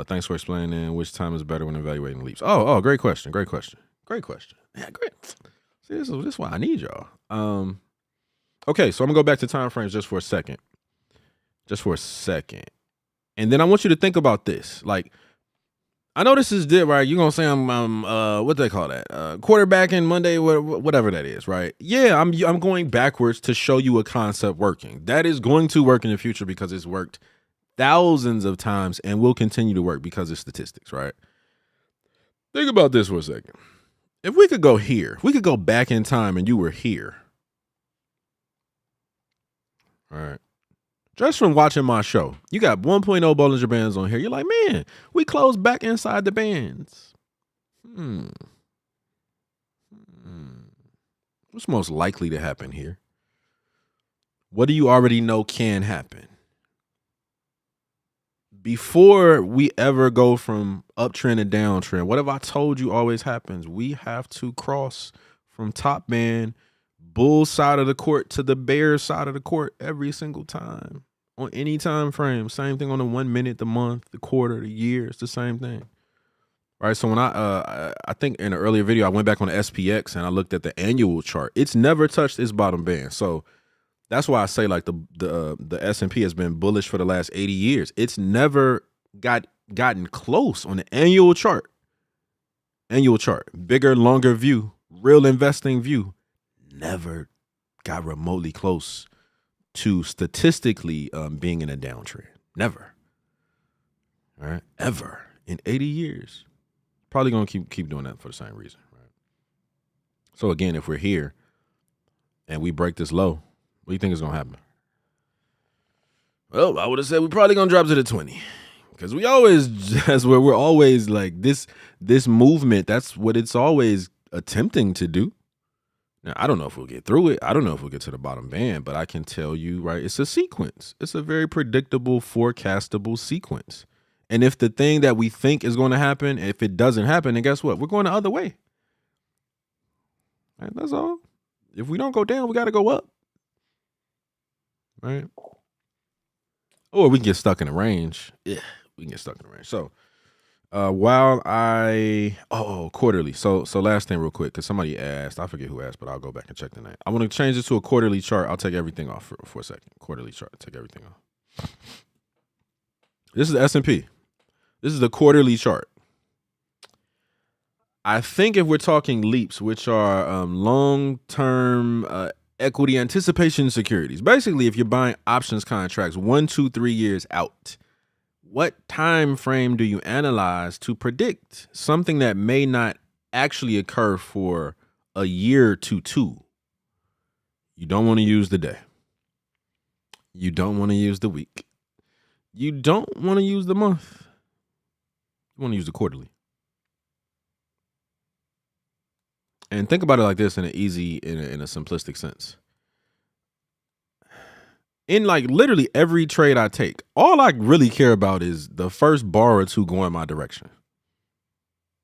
Thanks for explaining which time is better when evaluating leaps. Oh, great question. Yeah, great. See, this is why I need y'all. Okay, so I'm gonna go back to time frames just for a second. And then I want you to think about this. Like, I know this is dip, right? You're gonna say I'm what do they call that? Quarterbacking Monday, whatever that is, right? Yeah, I'm going backwards to show you a concept working. That is going to work in the future because it's worked thousands of times and will continue to work because of statistics, right? Think about this for a second. If we could go here, we could go back in time and you were here. All right. Just from watching my show, you got 1.0 Bollinger Bands on here. You're like, man, we closed back inside the bands. What's most likely to happen here? What do you already know can happen? Before we ever go from uptrend to downtrend, what have I told you always happens? We have to cross from top band, bull side of the court to the bear side of the court every single time on any time frame. Same thing on the 1 minute, the month, the quarter, the year. It's the same thing. All right. So when I think in an earlier video, I went back on the SPX and I looked at the annual chart. It's never touched its bottom band. So That's why I say like the S&P has been bullish for the last 80 years. It's never gotten close on the annual chart. Annual chart, bigger, longer view, real investing view, never got remotely close to statistically being in a downtrend. Never. All right, ever in 80 years. Probably gonna keep doing that for the same reason. Right. So again, if we're here and we break this low, what do you think is gonna happen? Well, I would have said we're probably gonna drop to the 20. Because we're always like this movement, that's what it's always attempting to do. Now, I don't know if we'll get through it. I don't know if we'll get to the bottom band, but I can tell you, right, it's a sequence. It's a very predictable, forecastable sequence. And if the thing that we think is going to happen, if it doesn't happen, then guess what? We're going the other way. Right, that's all. If we don't go down, we got to go up. Right? Or we can get stuck in the range. Yeah, we can get stuck in the range. So quarterly. So last thing real quick, because somebody asked, I forget who asked, but I'll go back and check the name. I want to change it to a quarterly chart. I'll take everything off for a second. Quarterly chart, take everything off. This is the S&P. This is the quarterly chart. I think if we're talking leaps, which are long-term equity anticipation securities, basically if you're buying options contracts 1, 2, 3 years out, what time frame do you analyze to predict something that may not actually occur for a year to two? You don't want to use the day. You don't want to use the week. You don't want to use the month. You want to use the quarterly. And think about it like this in an easy, in a simplistic sense. In like literally every trade I take, all I really care about is the first bar or two going my direction.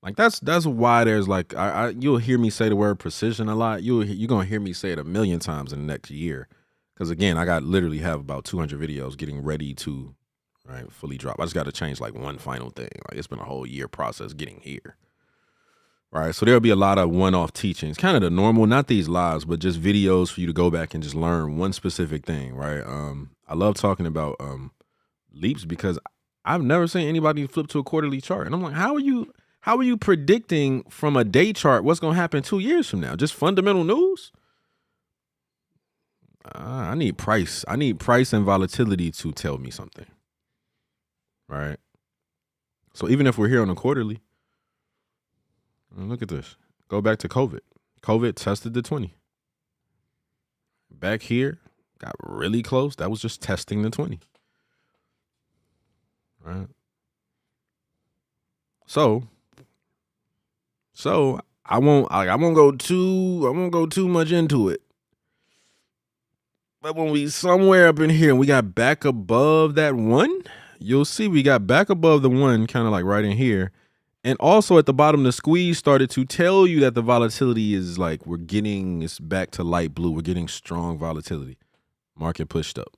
Like that's why there's like you'll hear me say the word precision a lot. You're gonna hear me say it a million times in the next year, because again, I literally have about 200 videos getting ready to fully drop. I just got to change like one final thing. Like it's been a whole year process getting here. Right, so there'll be a lot of one-off teachings, kind of the normal, not these lives, but just videos for you to go back and just learn one specific thing, right? I love talking about leaps because I've never seen anybody flip to a quarterly chart, and I'm like, how are you predicting from a day chart what's going to happen 2 years from now? Just fundamental news? I need price and volatility to tell me something, right? So even if we're here on a quarterly. Look at this. Go back to COVID. COVID tested the 20. Back here, got really close. That was just testing the 20. Right. So I won't go too much into it. But when we somewhere up in here and we got back above that 1, you'll see we got back above the 1, kind of like right in here. And also at the bottom, the squeeze started to tell you that the volatility is like it's back to light blue. We're getting strong volatility. Market pushed up,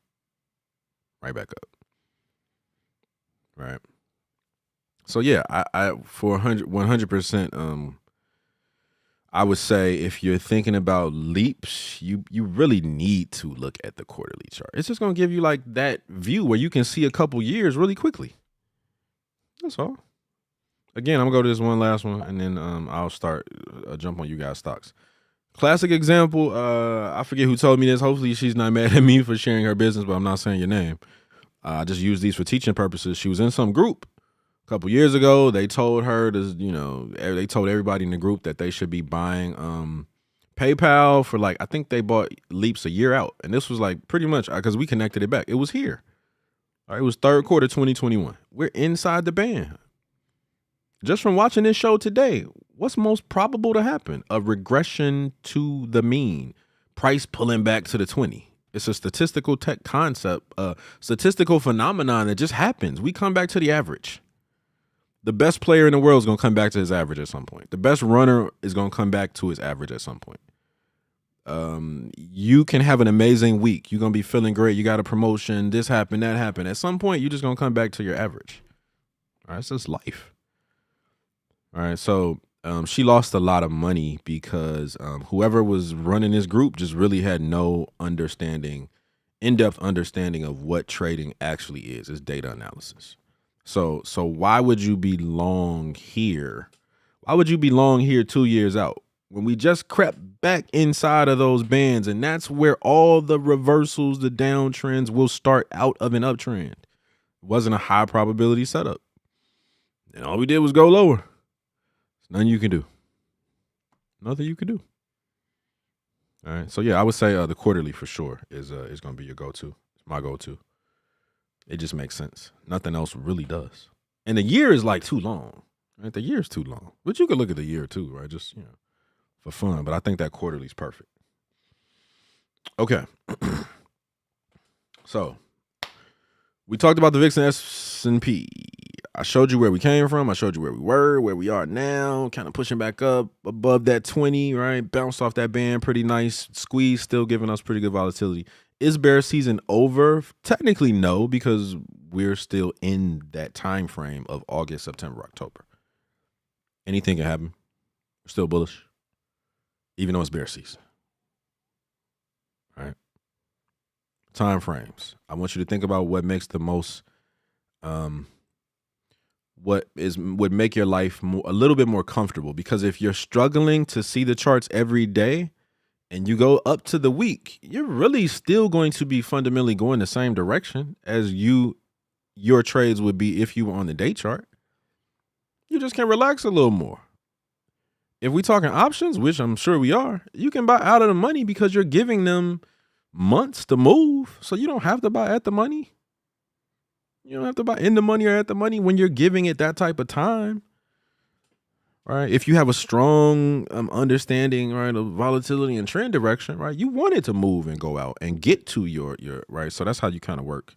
right back up. Right. So yeah, I for 100%. I would say if you're thinking about leaps, you really need to look at the quarterly chart. It's just gonna give you like that view where you can see a couple years really quickly. That's all. Again, I'm gonna go to this one last one, and then I'll start jump on you guys' stocks. Classic example. I forget who told me this. Hopefully, she's not mad at me for sharing her business, but I'm not saying your name. I just use these for teaching purposes. She was in some group a couple years ago. They told her they told everybody in the group that they should be buying PayPal for I think they bought leaps a year out, and this was like pretty much because we connected it back. It was here. All right, it was third quarter 2021. We're inside the band. Just from watching this show today, what's most probable to happen? A regression to the mean, price pulling back to the 20. It's a statistical tech concept, a statistical phenomenon that just happens. We come back to the average. The best player in the world is going to come back to his average at some point. The best runner is going to come back to his average at some point. You can have an amazing week. You're going to be feeling great. You got a promotion. This happened, that happened. At some point, you're just going to come back to your average. All right, it's just life. All right, so she lost a lot of money because whoever was running this group just really had no understanding in-depth understanding of what trading actually is data analysis. So why would you be long here? Why would you be long here 2 years out when we just crept back inside of those bands, and that's where all the reversals, the downtrends will start out of an uptrend. It wasn't a high probability setup. And all we did was go lower. There's nothing you can do. Nothing you can do. All right. So yeah, I would say the quarterly for sure is going to be your go-to. It's my go-to. It just makes sense. Nothing else really does. And the year is like too long. Right? The year is too long. But you could look at the year too, right? Just, for fun. But I think that quarterly is perfect. Okay. So we talked about the VIX and S&P. I showed you where we came from. I showed you where we were, where we are now, kind of pushing back up above that 20, right? Bounced off that band, pretty nice. Squeeze still giving us pretty good volatility. Is bear season over? Technically, no, because we're still in that time frame of August, September, October. Anything can happen. We're still bullish, even though it's bear season. All right. Time frames. I want you to think about what makes the most would make your life a little bit more comfortable, because if you're struggling to see the charts every day and you go up to the week, you're really still going to be fundamentally going the same direction as your trades would be if you were on the day chart. You just can relax a little more. If we're talking options, which I'm sure we are, you can buy out of the money because you're giving them months to move. So you don't have to buy at the money. You don't have to buy in the money or at the money when you're giving it that type of time, right? If you have a strong understanding, right, of volatility and trend direction, right, you want it to move and go out and get to your right. So that's how you kind of work.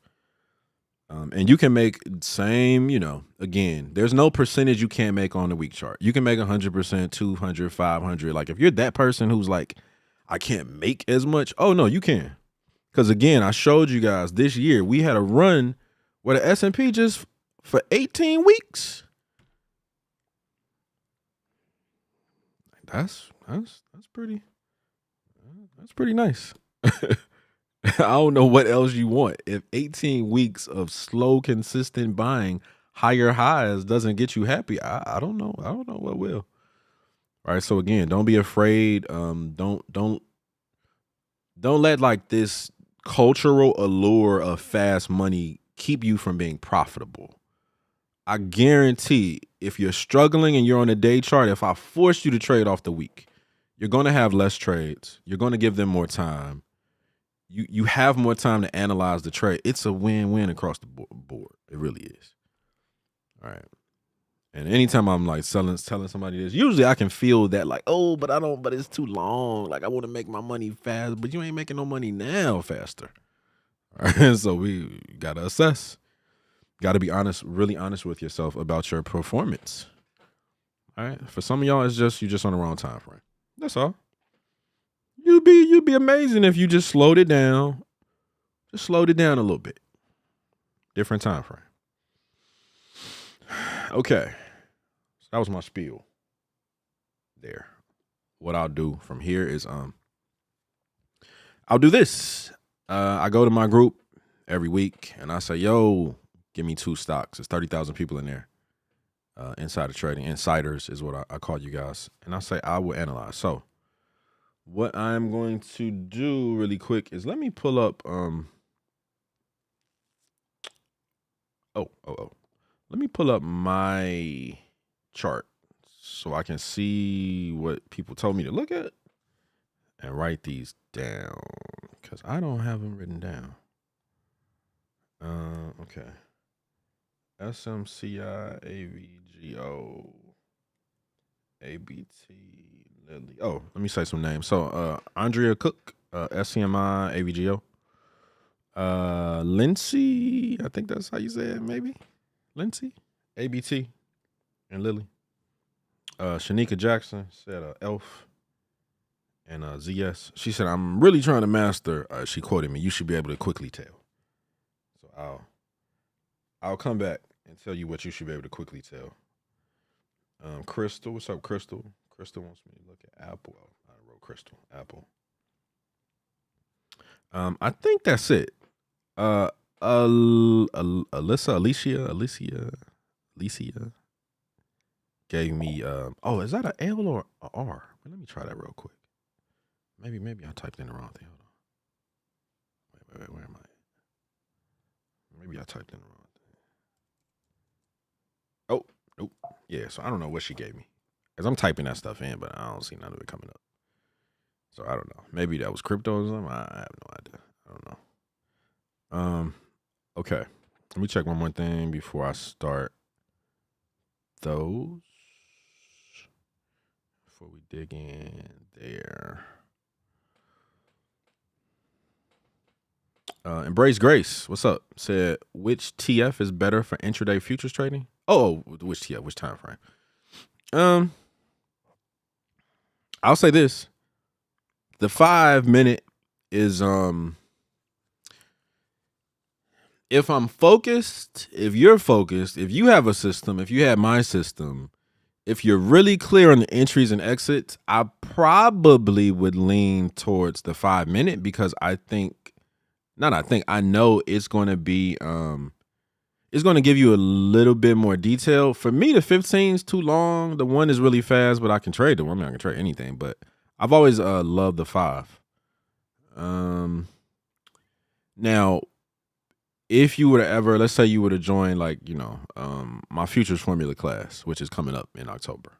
And you can make same, again, there's no percentage you can't make on the week chart. You can make 100%, 200, 500. Like if you're that person who's like, I can't make as much. Oh no, you can. Because again, I showed you guys this year, we had a run where the S&P just for 18 weeks. That's pretty nice. I don't know what else you want. If 18 weeks of slow, consistent buying, higher highs doesn't get you happy, I don't know. I don't know what will. All right. So again, don't be afraid. Don't let like this cultural allure of fast money keep you from being profitable. I guarantee if you're struggling and you're on a day chart, if I force you to trade off the week, you're going to have less trades. You're going to give them more time. You have more time to analyze the trade. It's a win-win across the board. It really is. All right. And anytime I'm like telling somebody this, usually I can feel that like, oh, but it's too long. Like I want to make my money fast, but you ain't making no money now faster. All right. So we got to assess. Got to be honest, really honest with yourself about your performance. All right. For some of y'all, it's just you're just on the wrong time frame. That's all. You'd be amazing if you just slowed it down. Just slowed it down a little bit. Different time frame. Okay. So that was my spiel. There. What I'll do from here is I'll do this. I go to my group every week and I say, yo, give me 2 stocks. There's 30,000 people in there. Insider trading. Insiders is what I call you guys. And I say I will analyze. So what I'm going to do really quick is let me pull up let me pull up my chart so I can see what people told me to look at and write these down because I don't have them written down. Okay. SMCI, AVGO, ABT, Lily. Oh, let me say some names. So Andrea Cook, SCMI, AVGO. Lindsay, I think that's how you say it, maybe. Lindsay, ABT, and Lily. Shanika Jackson said ELF and ZS. She said, I'm really trying to master, she quoted me, you should be able to quickly tell. So I'll come back and tell you what you should be able to quickly tell. Crystal, what's up, Crystal? Crystal wants me to look at Apple. I wrote Crystal, Apple. I think that's it. Alicia gave me. Oh, is that an L or a R? Let me try that real quick. Maybe I typed in the wrong thing. Hold on. Wait, where am I? Maybe I typed in the wrong thing. Oh, nope. Yeah, so I don't know what she gave me. Because I'm typing that stuff in, but I don't see none of it coming up. So I don't know. Maybe that was crypto or something. I have no idea. I don't know. Okay. Let me check one more thing before I start those. Before we dig in there. Embrace Grace, what's up? Said, which TF is better for intraday futures trading? Oh, which TF, which time frame? I'll say this. The 5 minute is if I'm focused, if you're focused, if you have a system, if you have my system, if you're really clear on the entries and exits, I probably would lean towards the 5 minute because I know it's going to be it's going to give you a little bit more detail. For me, the 15 is too long. The 1 is really fast, but I can trade the 1. I mean, I can trade anything, but I've always loved the 5. Now, if you were to ever, let's say you were to join my futures formula class, which is coming up in October.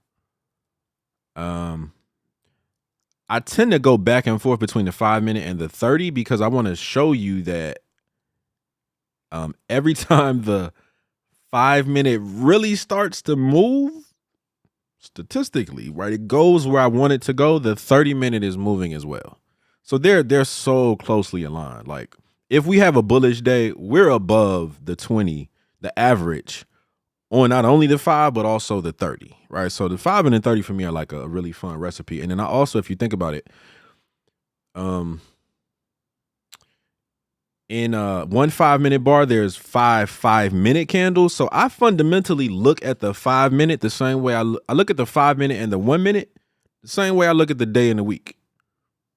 I tend to go back and forth between the 5 minute and the 30 because I want to show you that every time the 5 minute really starts to move statistically, right, it goes where I want it to go, the 30 minute is moving as well. So they're so closely aligned. Like if we have a bullish day, we're above the 20, the average on not only the 5, but also the 30, right? So the 5 and the 30 for me are like a really fun recipe. And then I also, if you think about it, in one 5 minute bar, there's 5 minute candles. So I fundamentally look at the 5 minute the same way I look at the 5 minute and the 1 minute the same way I look at the day and the week.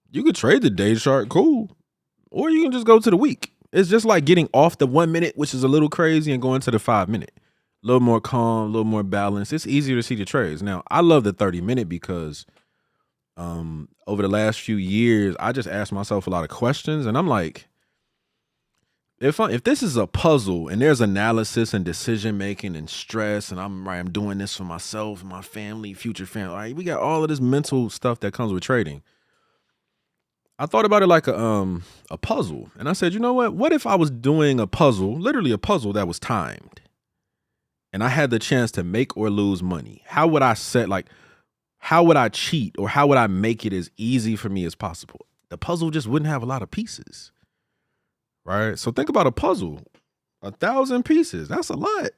You could trade the day chart, cool, or you can just go to the week. It's just like getting off the 1 minute, which is a little crazy, and going to the 5 minute. A little more calm, a little more balanced. It's easier to see the trades. Now, I love the 30 minute because over the last few years, I just asked myself a lot of questions, and I'm like, if this is a puzzle and there's analysis and decision making and stress, and I'm doing this for myself, my family, future family, right? We got all of this mental stuff that comes with trading. I thought about it like a puzzle, and I said, you know what? What if I was doing a puzzle, literally a puzzle that was timed, and I had the chance to make or lose money? How would I how would I cheat, or how would I make it as easy for me as possible? The puzzle just wouldn't have a lot of pieces, right? So think about a puzzle, 1,000 pieces. That's a lot.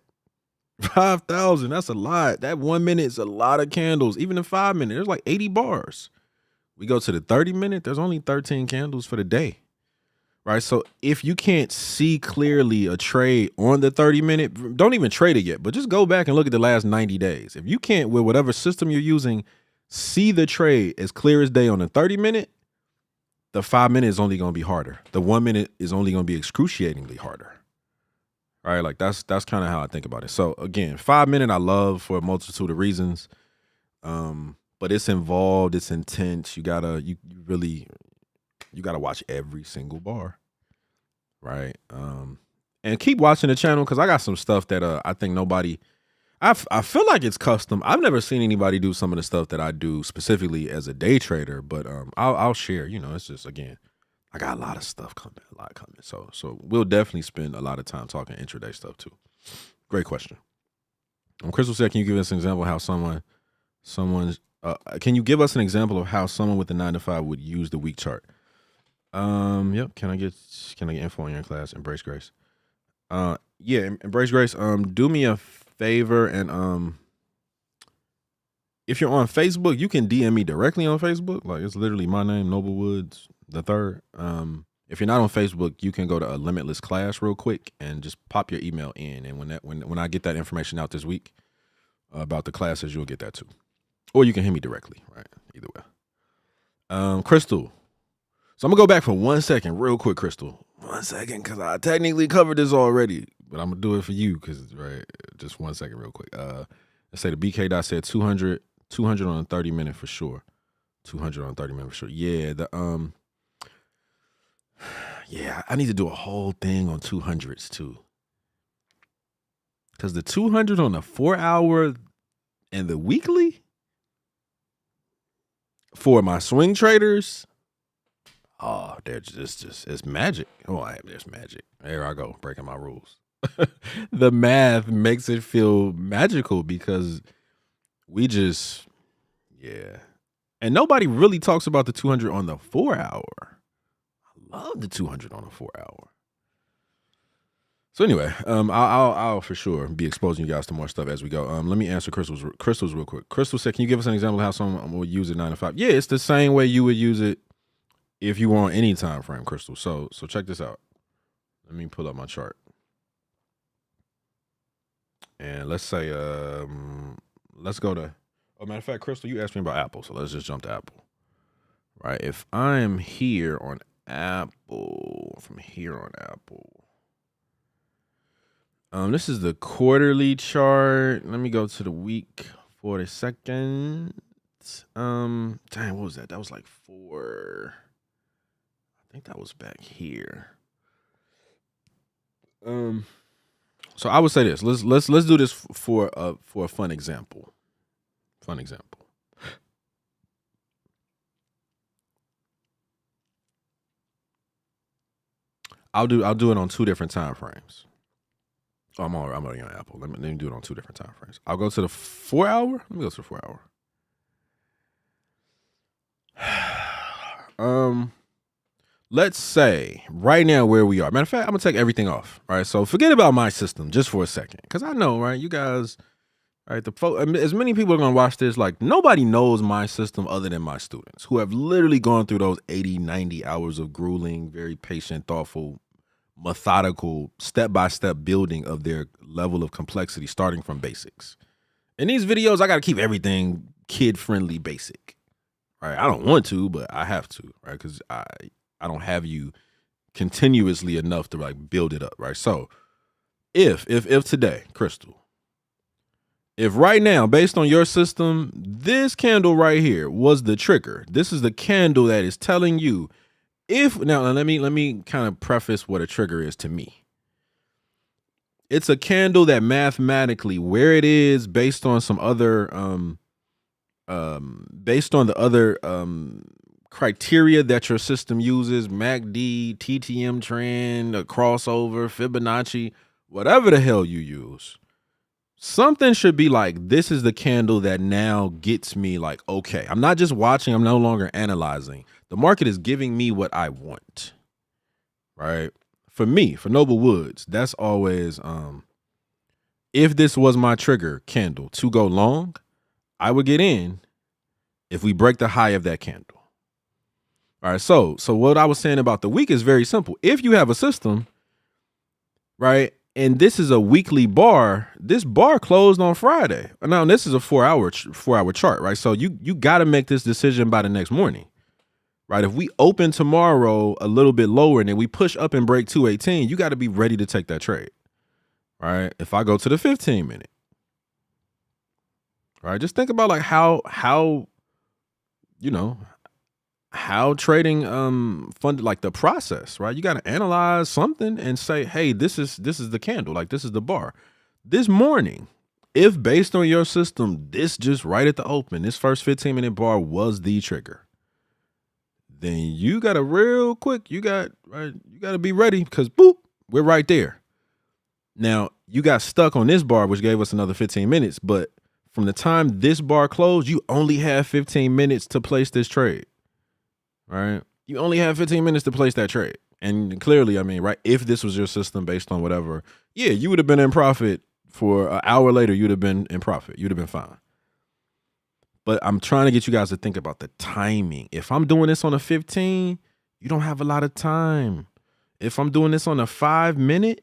5,000. That's a lot. That 1 minute is a lot of candles. Even the 5 minute, there's like 80 bars. We go to the 30 minute, there's only 13 candles for the day, right? So if you can't see clearly a trade on the 30 minute, don't even trade it yet, but just go back and look at the last 90 days. If you can't, with whatever system you're using, see the trade as clear as day on the 30 minute, the 5 minute is only going to be harder. The 1 minute is only going to be excruciatingly harder, right? Like that's kind of how I think about it. So again, 5 minute I love for a multitude of reasons. But it's involved, it's intense. You gotta watch every single bar, right? And keep watching the channel because I got some stuff that I think nobody. I feel like it's custom. I've never seen anybody do some of the stuff that I do specifically as a day trader, but I'll share. It's just, again, I got a lot of stuff coming, So we'll definitely spend a lot of time talking intraday stuff too. Great question. Crystal said, can you give us an example of how someone's can you give us an example of how someone with a 9 to 5 would use the week chart? Yep. Can I get info on your class? Embrace Grace. Yeah, Embrace Grace. Do me a favor and if you're on Facebook, you can DM me directly on Facebook. Like it's literally my name, Noble Woods the third. If you're not on Facebook, you can go to a Limitless class real quick and just pop your email in, and when I get that information out this week about the classes, you'll get that too. Or you can hit me directly, right? Either way. Crystal. So I'm gonna go back for 1 second, real quick, Crystal. 1 second, because I technically covered this already, but I'm gonna do it for you, because right, just 1 second, real quick. Let's say the BK dot said 200 on a 30-minute for sure. 200 on a 30-minute for sure. Yeah, yeah, I need to do a whole thing on 200s too, because the 200 on the 4-hour and the weekly for my swing traders. Oh, they're just it's magic. Oh, there's magic. There I go, breaking my rules. The math makes it feel magical because we just, yeah. And nobody really talks about the 200 on the 4-hour. I love the 200 on the 4-hour. So anyway, I'll for sure be exposing you guys to more stuff as we go. Let me answer Crystal's real quick. Crystal said, "Can you give us an example of how someone will use it 9 to 5?" Yeah, it's the same way you would use it if you were on any time frame, Crystal. So check this out. Let me pull up my chart, and let's say let's go to. Oh, matter of fact, Crystal, you asked me about Apple, so let's just jump to Apple. Right, if I am here on Apple, from here on Apple. This is the quarterly chart. Let me go to the week for a second. Dang, what was that? That was like 4. I think that was back here. So I would say this. Let's do this for a fun example. I'll do it on 2 different time frames. Oh, I'm already on Apple. Let me do it on 2 different time frames. I'll go to the 4-hour. Let me go to the 4-hour. Let's say right now where we are. Matter of fact, I'm gonna take everything off. All right, so forget about my system just for a second, because I know, right? You guys, right? As many people are gonna watch this, like nobody knows my system other than my students who have literally gone through those 80, 90 hours of grueling, very patient, thoughtful, methodical, step-by-step building of their level of complexity, starting from basics. In these videos, I got to keep everything kid-friendly, basic. Right? I don't want to, but I have to, right? Because I don't have you continuously enough to like build it up, right? So if today, Crystal, if right now, based on your system, this candle right here was the trigger. This is the candle that is telling you. Now let me kind of preface what a trigger is to me. It's a candle that mathematically, where it is based on some other based on the other criteria that your system uses, MACD, TTM trend, a crossover, Fibonacci, whatever the hell you use, something should be like, this is the candle that now gets me like, okay, I'm not just watching, I'm no longer analyzing. The market is giving me what I want, right? For me, for Noble Woods, that's always, if this was my trigger candle to go long, I would get in if we break the high of that candle. All right, so what I was saying about the week is very simple. If you have a system, right, and this is a weekly bar, this bar closed on Friday. Now, this is a 4-hour chart, right? So you got to make this decision by the next morning. Right, if we open tomorrow a little bit lower and then we push up and break 218, you got to be ready to take that trade. Right, if I go to the 15-minute, right, just think about like how trading funded, like the process, right? You got to analyze something and say, hey, this is the candle, like this is the bar. This morning, if based on your system, this just right at the open, this first 15-minute bar was the trigger, then you got to real quick, you got to be ready, because boop, we're right there. Now, you got stuck on this bar, which gave us another 15 minutes, but from the time this bar closed, you only have 15 minutes to place this trade, right? You only have 15 minutes to place that trade. And clearly, I mean, right, if this was your system based on whatever, yeah, you would have been in profit for an hour later, you'd have been in profit. You'd have been fine. But I'm trying to get you guys to think about the timing. If I'm doing this on a 15, you don't have a lot of time. If I'm doing this on a 5-minute,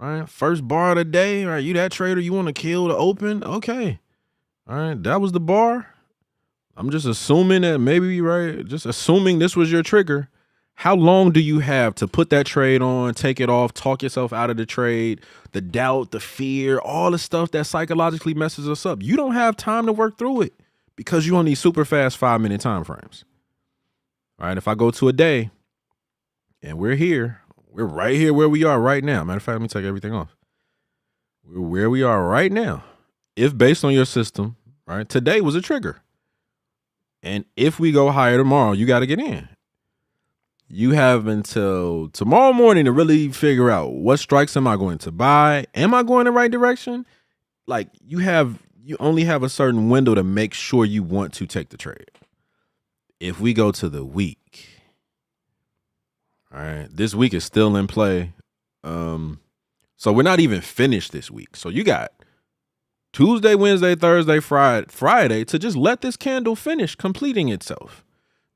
right, first bar of the day, right, you that trader, you want to kill the open, okay. All right, that was the bar. I'm just assuming that maybe, right? Just assuming this was your trigger. How long do you have to put that trade on, take it off, talk yourself out of the trade, the doubt, the fear, all the stuff that psychologically messes us up? You don't have time to work through it because you on these super fast 5-minute time frames. All right. If I go to a day and we're right here where we are right now. Matter of fact, let me take everything off. We're where we are right now. If based on your system, right, today was a trigger. And if we go higher tomorrow, you got to get in. You have until tomorrow morning to really figure out what strikes am I going to buy? Am I going the right direction? Like you only have a certain window to make sure you want to take the trade. If we go to the week, all right, this week is still in play. So we're not even finished this week. So you got Tuesday, Wednesday, Thursday, Friday to just let this candle finish completing itself.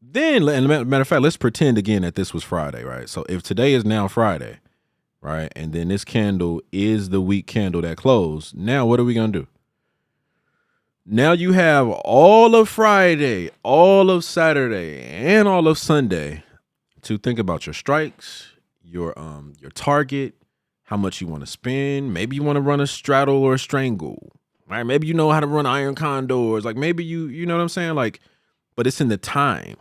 Then, and matter of fact, let's pretend again that this was Friday, right? So if today is now Friday, right, and then this candle is the week candle that closed, now what are we going to do? Now you have all of Friday, all of Saturday, and all of Sunday to think about your strikes, your target, how much you want to spend. Maybe you want to run a straddle or a strangle. Right? Maybe you know how to run iron condors. Like maybe you know what I'm saying? Like, but it's in the time.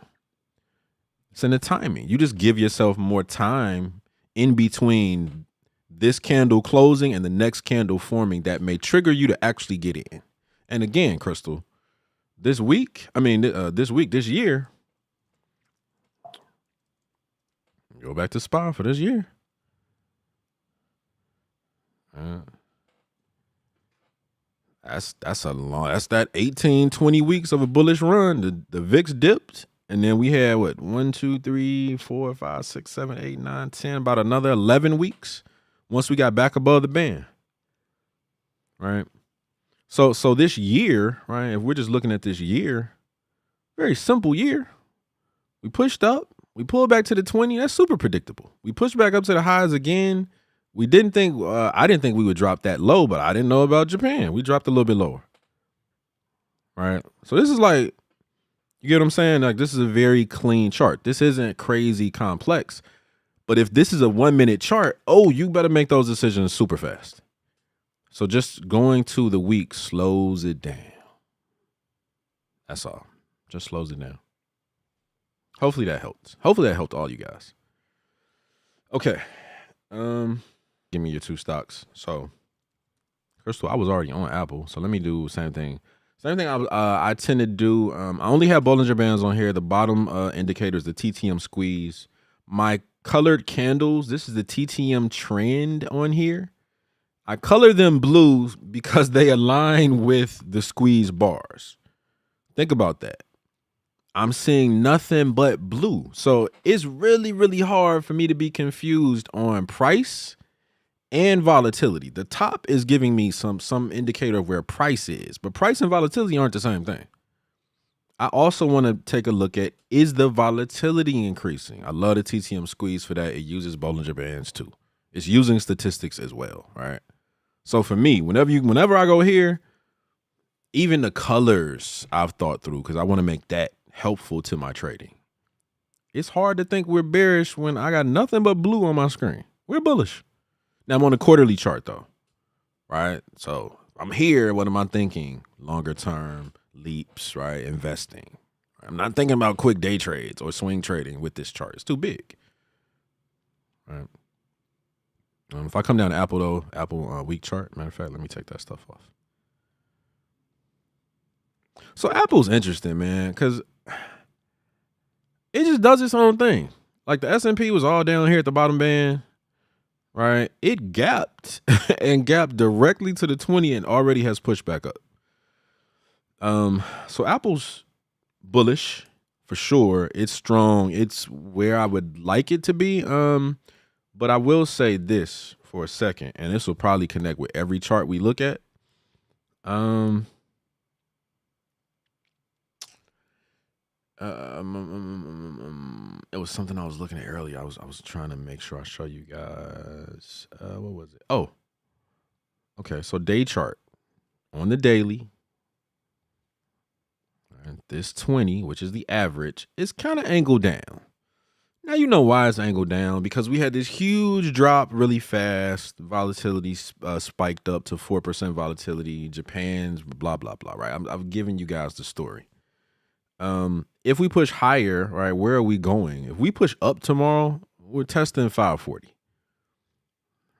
It's in the timing. You just give yourself more time in between this candle closing and the next candle forming that may trigger you to actually get in. And again, Crystal, this year, go back to SPA for this year. That's that 18, 20 weeks of a bullish run. The VIX dipped, and then we had what 1, 2, 3, 4, 5, 6, 7, 8, 9, 10, about another 11 weeks once we got back above the band. Right. So this year, right, if we're just looking at this year, very simple year. We pushed up, we pulled back to the 20. That's super predictable. We pushed back up to the highs again. I didn't think we would drop that low, but I didn't know about Japan. We dropped a little bit lower. Right. So this is like, you get what I'm saying? Like this is a very clean chart. This isn't crazy complex. But if this is a 1 minute chart, you better make those decisions super fast. So just going to the week slows it down. That's all. Just slows it down. Hopefully that helped. Hopefully that helped all you guys. Okay. Give me your two stocks. So, Crystal, I was already on Apple, so let me do the same thing. Same thing I tend to do. I only have Bollinger Bands on here. The bottom indicator is the TTM squeeze. My colored candles, this is the TTM trend on here. I color them blue because they align with the squeeze bars. Think about that. I'm seeing nothing but blue. So it's really, really hard for me to be confused on price and volatility. The top is giving me some indicator of where price is, but price and volatility aren't the same thing. I also want to take a look at, is the volatility increasing? I love the TTM squeeze for that. It uses Bollinger Bands too. It's using statistics as well, right? So for me, whenever I go here, even the colors I've thought through because I want to make that helpful to my trading. It's hard to think we're bearish when I got nothing but blue on my screen. We're bullish. Now I'm on a quarterly chart though, right? So I'm here. What am I thinking? Longer term leaps, right? Investing. I'm not thinking about quick day trades or swing trading with this chart. It's too big, right? If I come down to Apple though, Apple week chart, matter of fact, let me take that stuff off. So Apple's interesting, man, because it just does its own thing. Like the S&P was all down here at the bottom band, right? It gapped and gapped directly to the 20 and already has pushed back up. So Apple's bullish for sure. It's strong. It's where I would like it to be. But I will say this for a second, and this will probably connect with every chart we look at. It was something I was looking at earlier. I was trying to make sure I show you guys. What was it? Oh, okay. So day chart on the daily. And this 20, which is the average, is kind of angled down. Now you know why it's angled down, because we had this huge drop really fast. Volatility spiked up to 4% volatility. Japan's blah blah blah. Right, I'm giving you guys the story. If we push higher, right, where are we going? If we push up tomorrow, we're testing 540.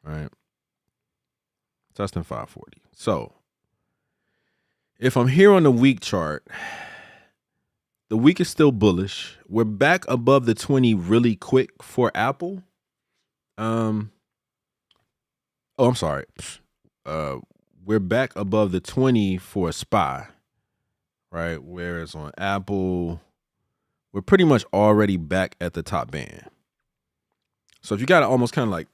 Right, testing 540. So if I'm here on the week chart, the week is still bullish. We're back above the 20 really quick for Apple. I'm sorry. We're back above the 20 for SPY, right? Whereas on Apple, we're pretty much already back at the top band. So if you got to almost kind of like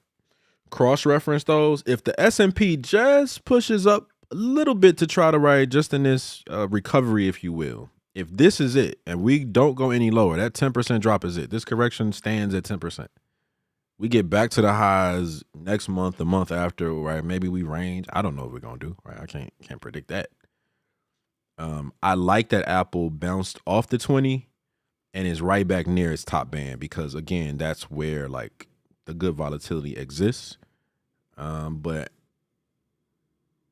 cross-reference those, if the S&P just pushes up a little bit to try to ride just in this recovery, if you will, if this is it and we don't go any lower, that 10% drop is it. This correction stands at 10%. We get back to the highs next month, the month after, right? Maybe we range. I don't know what we're gonna do, right? I can't predict that. I like that Apple bounced off the 20 and is right back near its top band, because again, that's where like the good volatility exists. But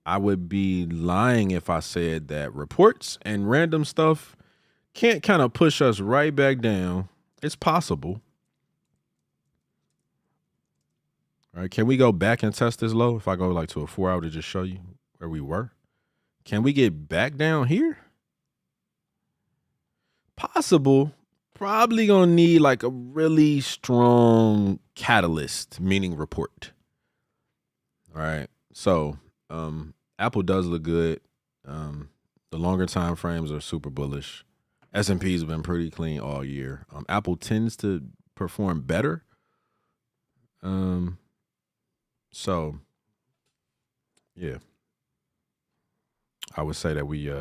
I would be lying if I said that reports and random stuff can't kind of push us right back down. It's possible. All right, can we go back and test this low? If I go like to a 4 hour to just show you where we were, can we get back down here? Possible. Probably gonna need like a really strong catalyst, meaning report. All right. So Apple does look good. The longer time frames are super bullish. S&P's have been pretty clean all year. Apple tends to perform better. So yeah, I would say that we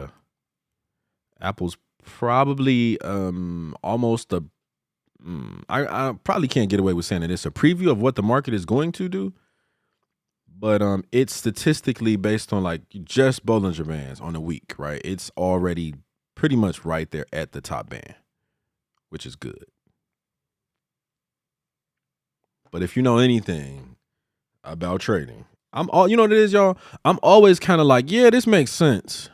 Apple's probably almost a I probably can't get away with saying that it's a preview of what the market is going to do. But it's statistically based on like just Bollinger Bands on a week, right? It's already pretty much right there at the top band, which is good. But if you know anything about trading, you know what it is, y'all? I'm always kind of like, yeah, this makes sense.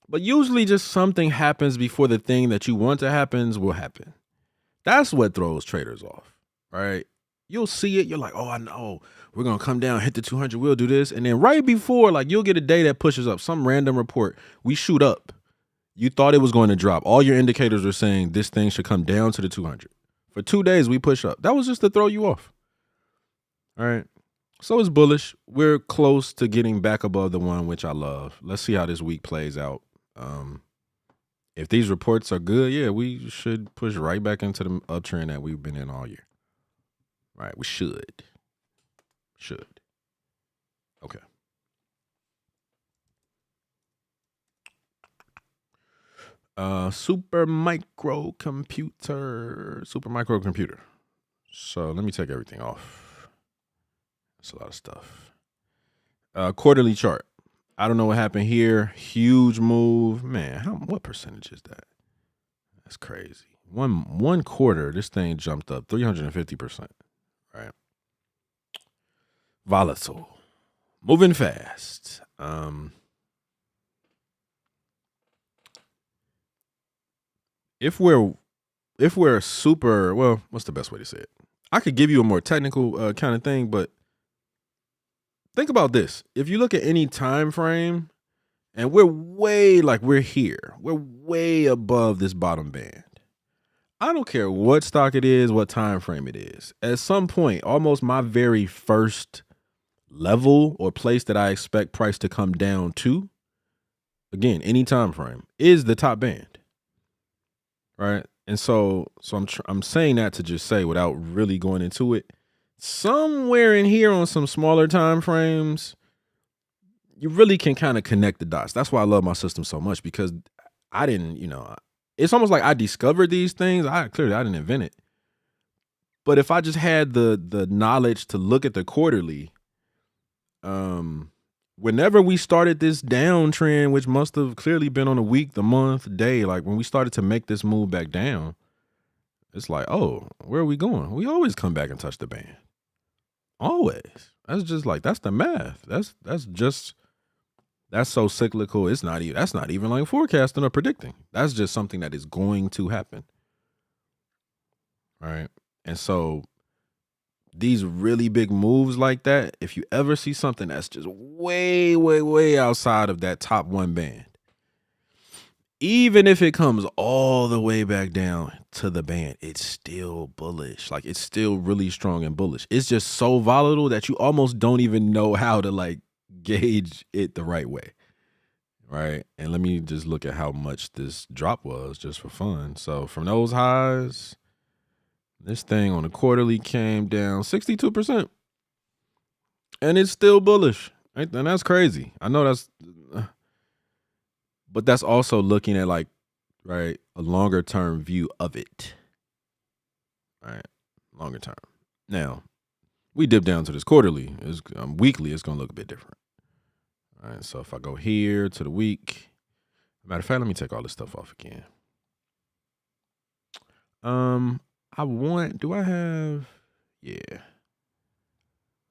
But usually just something happens before the thing that you want to happen will happen. That's what throws traders off, right? You'll see it. You're like, oh, I know. We're going to come down, hit the 200. We'll do this. And then right before, like, you'll get a day that pushes up, some random report. We shoot up. You thought it was going to drop. All your indicators are saying this thing should come down to the 200. For 2 days, we push up. That was just to throw you off. All right. So it's bullish. We're close to getting back above the one, which I love. Let's see how this week plays out. If these reports are good, yeah, we should push right back into the uptrend that we've been in all year. Right, we should. Okay. Super microcomputer. So let me take everything off. That's a lot of stuff. Quarterly chart. I don't know what happened here. Huge move. Man, what percentage is that? That's crazy. One quarter, this thing jumped up 350%. Right. Volatile. Moving fast. If we're super, well, what's the best way to say it? I could give you a more technical kind of thing, but think about this. If you look at any time frame, and we're here. We're way above this bottom band. I don't care what stock it is, what time frame it is. At some point, almost my very first level or place that I expect price to come down to, again, any time frame, is the top band. Right? And so I'm saying that to just say, without really going into it, somewhere in here on some smaller time frames, you really can kind of connect the dots. That's why I love my system so much, because I didn't, it's almost like I discovered these things. I didn't invent it. But if I just had the knowledge to look at the quarterly, whenever we started this downtrend, which must have clearly been on the week, the month, day, like when we started to make this move back down, it's like, oh, where are we going? We always come back and touch the band. Always. That's just like, that's the math. That's so cyclical. That's not even like forecasting or predicting. That's just something that is going to happen. All right. And so these really big moves like that, if you ever see something that's just way, way, way outside of that top one band, even if it comes all the way back down to the band, it's still bullish. Like, it's still really strong and bullish. It's just so volatile that you almost don't even know how to like gauge it the right way. Right. And let me just look at how much this drop was just for fun. So from those highs, this thing on the quarterly came down 62%. And it's still bullish. Right? And that's crazy. I know but that's also looking at like, right, a longer term view of it. All right. Longer term. Now, we dip down to this quarterly. Weekly, it's going to look a bit different. All right. So if I go here to the week, matter of fact, let me take all this stuff off again. Yeah.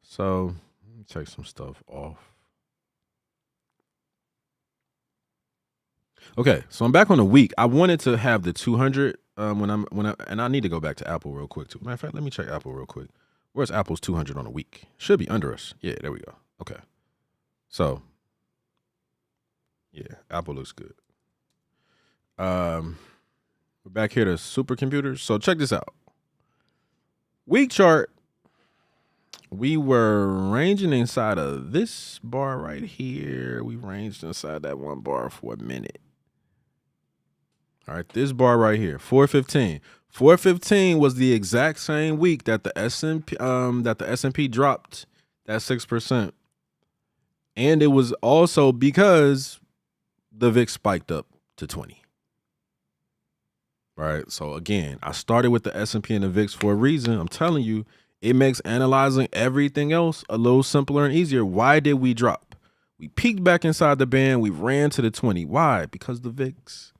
So let me take some stuff off. Okay, so I'm back on the week. I wanted to have the 200 and I need to go back to Apple real quick too. Matter of fact, let me check Apple real quick. Where's Apple's 200 on a week? Should be under us. Yeah, there we go. Okay, so yeah, Apple looks good. We're back here to supercomputers. So check this out. Week chart. We were ranging inside of this bar right here. We ranged inside that one bar for a minute. All right, this bar right here, 415. 415 was the exact same week that the S&P dropped that 6%. And it was also because the VIX spiked up to 20. All right, so again, I started with the S&P and the VIX for a reason. I'm telling you, it makes analyzing everything else a little simpler and easier. Why did we drop? We peaked back inside the band. We ran to the 20. Why? Because the VIX.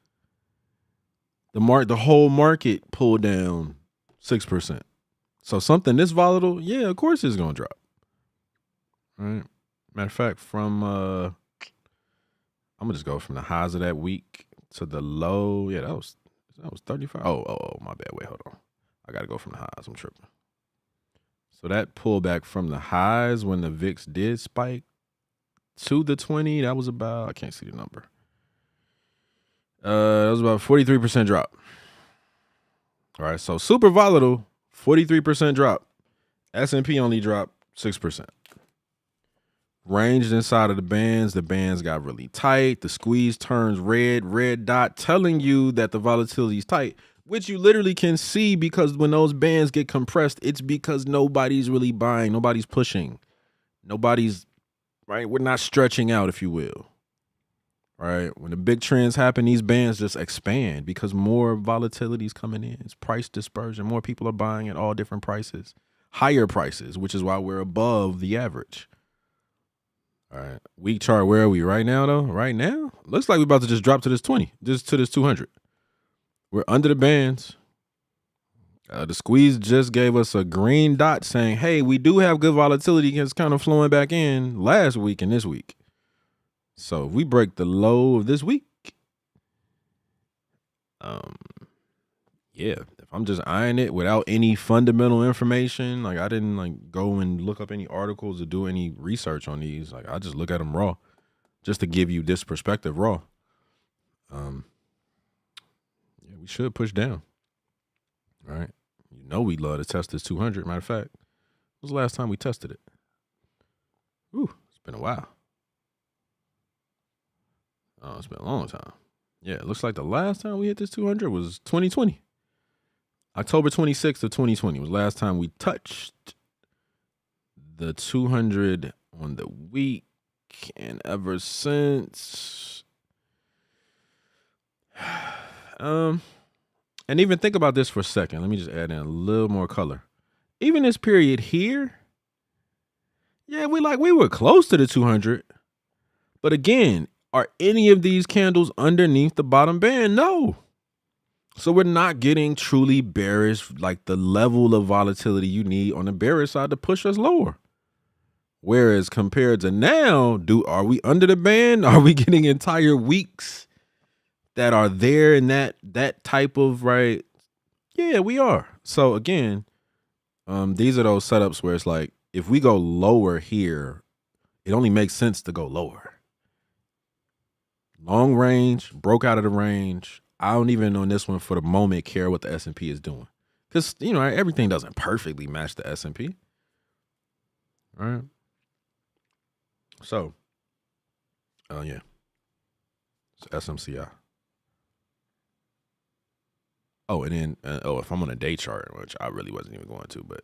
The whole market pulled down 6%. So something this volatile, yeah, of course it's going to drop. All right. Matter of fact, I'm going to just go from the highs of that week to the low. Yeah, that was 35. Oh, my bad. Wait, hold on. I got to go from the highs. I'm tripping. So that pullback from the highs when the VIX did spike to the 20, that was about, I can't see the number. That was about 43% drop. All right, so super volatile, 43% drop. S&P only dropped 6%. Ranged inside of the bands got really tight. The squeeze turns red dot telling you that the volatility is tight, which you literally can see because when those bands get compressed, it's because nobody's really buying, nobody's pushing, nobody's, right? We're not stretching out, if you will. Right. When the big trends happen, these bands just expand because more volatility is coming in. It's price dispersion. More people are buying at all different prices, higher prices, which is why we're above the average. All right. Week chart, where are we right now, though? Right now, looks like we're about to just drop to this 20, just to this 200. We're under the bands. The squeeze just gave us a green dot saying, hey, we do have good volatility. It's kind of flowing back in last week and this week. So if we break the low of this week, yeah, if I'm just eyeing it without any fundamental information, like I didn't like go and look up any articles or do any research on these, like I just look at them raw, just to give you this perspective raw. Yeah, we should push down. All right, you know we love to test this 200. Matter of fact, when was the last time we tested it? Ooh, it's been a while. Oh, it's been a long time. Yeah, it looks like the last time we hit this 200 was 2020. October 26th of 2020 was last time we touched the 200 on the week. And ever since, and even think about this for a second. Let me just add in a little more color. Even this period here, yeah, we were close to the 200. But again, are any of these candles underneath the bottom band? No. So we're not getting truly bearish, like the level of volatility you need on the bearish side to push us lower. Whereas compared to now, are we under the band? Are we getting entire weeks that are there in that type of right? Yeah, we are. So again, these are those setups where it's like if we go lower here, it only makes sense to go lower. Long range, broke out of the range. I don't even on this one for the moment care what the S&P is doing. Because, everything doesn't perfectly match the S&P. All right. So, yeah. It's SMCI. Oh, and then, if I'm on a day chart, which I really wasn't even going to, but.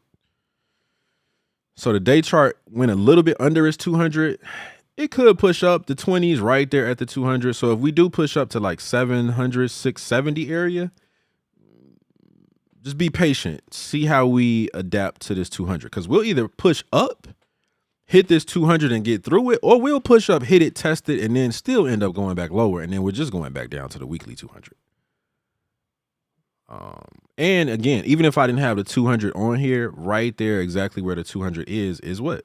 So the day chart went a little bit under its 200. It could push up the 20s right there at the 200. So if we do push up to like 700, 670 area, just be patient. See how we adapt to this 200. Because we'll either push up, hit this 200 and get through it, or we'll push up, hit it, test it, and then still end up going back lower. And then we're just going back down to the weekly 200. And again, even if I didn't have the 200 on here, right there, exactly where the 200 is what?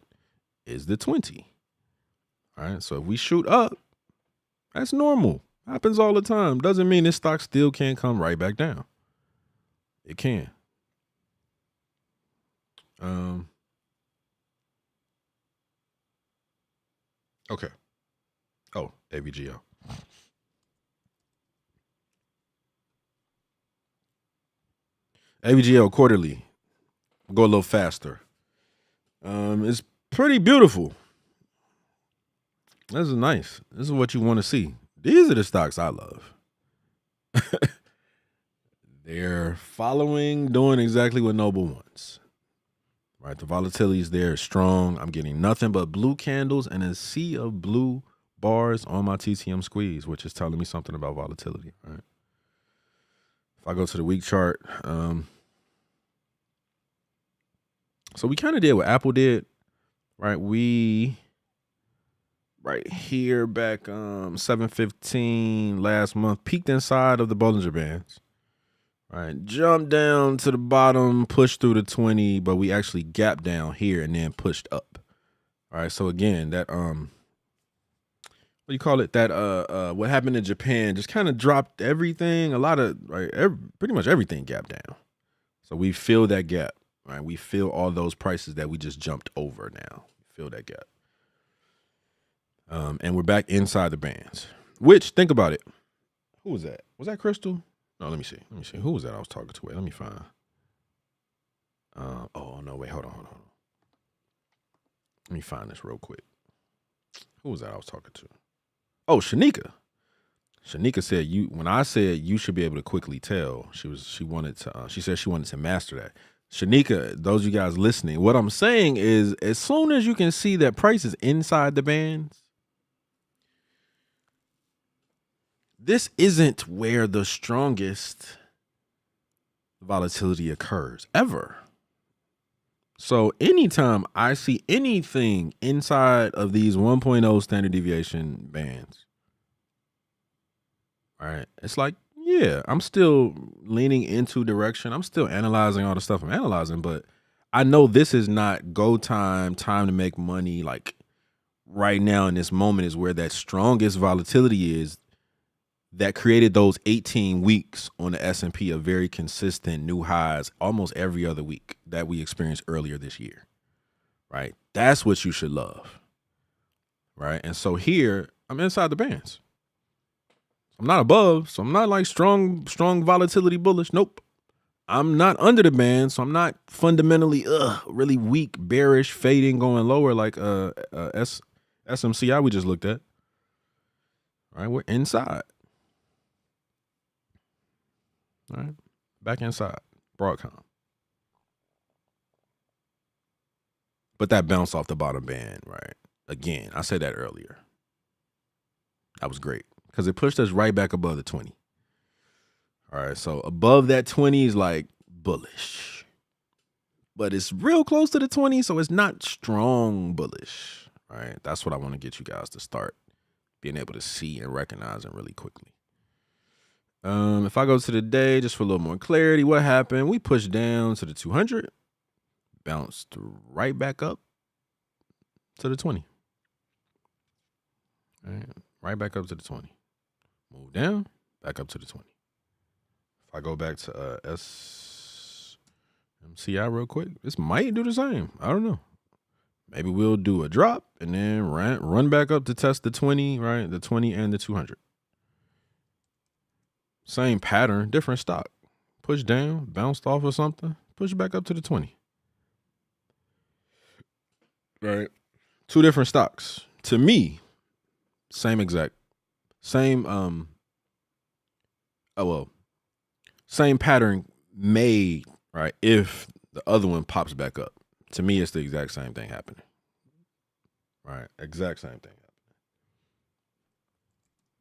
Is the 20. All right. So if we shoot up, that's normal. Happens all the time. Doesn't mean this stock still can't come right back down. It can. Okay. Oh, AVGO. AVGO quarterly. Go a little faster. It's pretty beautiful. This is nice. This is what you want to see. These are the stocks I love. They're doing exactly what Noble wants. Right, the volatility is there, strong. I'm getting nothing but blue candles and a sea of blue bars on my TTM squeeze, which is telling me something about volatility. Right. If I go to the week chart, so we kind of did what Apple did, right? We right here back 715 last month peaked inside of the Bollinger Bands. Right, jumped down to the bottom, pushed through the 20, but we actually gapped down here and then pushed up. All right, so again, that what do you call it? That what happened in Japan just kind of dropped everything. A lot of pretty much everything gapped down. So we fill that gap. Right, we fill all those prices that we just jumped over now. Fill that gap. And we're back inside the bands. Which, think about it. Who was that? Was that Crystal? No, let me see. Who was that I was talking to? Wait, let me find. Oh, no, wait. Hold on. Let me find this real quick. Who was that I was talking to? Oh, Shanika. Shanika said when I said you should be able to quickly tell, she said she wanted to master that. Shanika, those of you guys listening, what I'm saying is as soon as you can see that price is inside the bands, this isn't where the strongest volatility occurs ever. So anytime I see anything inside of these 1.0 standard deviation bands, all right, it's like, yeah, I'm still leaning into direction. I'm still analyzing all the stuff I'm analyzing, but I know this is not go time to make money. Like right now in this moment is where that strongest volatility is. That created those 18 weeks on the S&P of very consistent new highs almost every other week that we experienced earlier this year, right? That's what you should love, right? And so here, I'm inside the bands. I'm not above, so I'm not like strong volatility bullish. Nope. I'm not under the band, so I'm not fundamentally really weak, bearish, fading, going lower like SMCI we just looked at. All right, we're inside. All right, back inside, Broadcom. But that bounce off the bottom band, right? Again, I said that earlier. That was great because it pushed us right back above the 20. All right, so above that 20 is like bullish. But it's real close to the 20, so it's not strong bullish. All right, that's what I want to get you guys to start being able to see and recognize them really quickly. If I go to the day, just for a little more clarity, what happened? We pushed down to the 200, bounced right back up to the 20. Right back up to the 20. Move down, back up to the 20. If I go back to SMCI real quick, this might do the same. I don't know. Maybe we'll do a drop and then run back up to test the 20, right? The 20 and the 200. Same pattern, different stock. Push down, bounced off of something, push back up to the 20. Right? Two different stocks. To me, same pattern made, right? If the other one pops back up. To me, it's the exact same thing happening. Right? Exact same thing happening.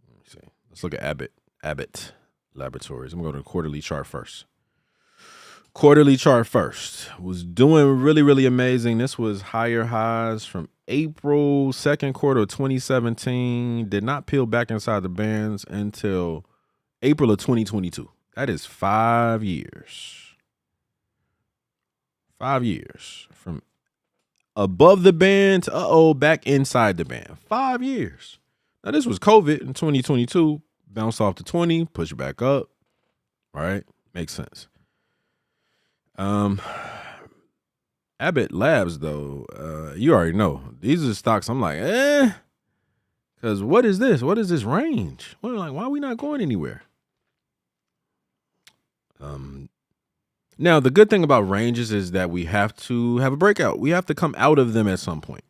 Let me see. Let's look at Abbott Laboratories. I'm going to go to the quarterly chart first. Quarterly chart first was doing really, really amazing. This was higher highs from April, second quarter of 2017. Did not peel back inside the bands until April of 2022. That is 5 years. 5 years from above the band to back inside the band. 5 years. Now this was COVID in 2022. Bounced off to 20, push back up. Right? Makes sense. Abbott Labs, though, you already know. These are stocks I'm like, because what is this? What is this range? Why are we not going anywhere? Now, the good thing about ranges is that we have to have a breakout. We have to come out of them at some point.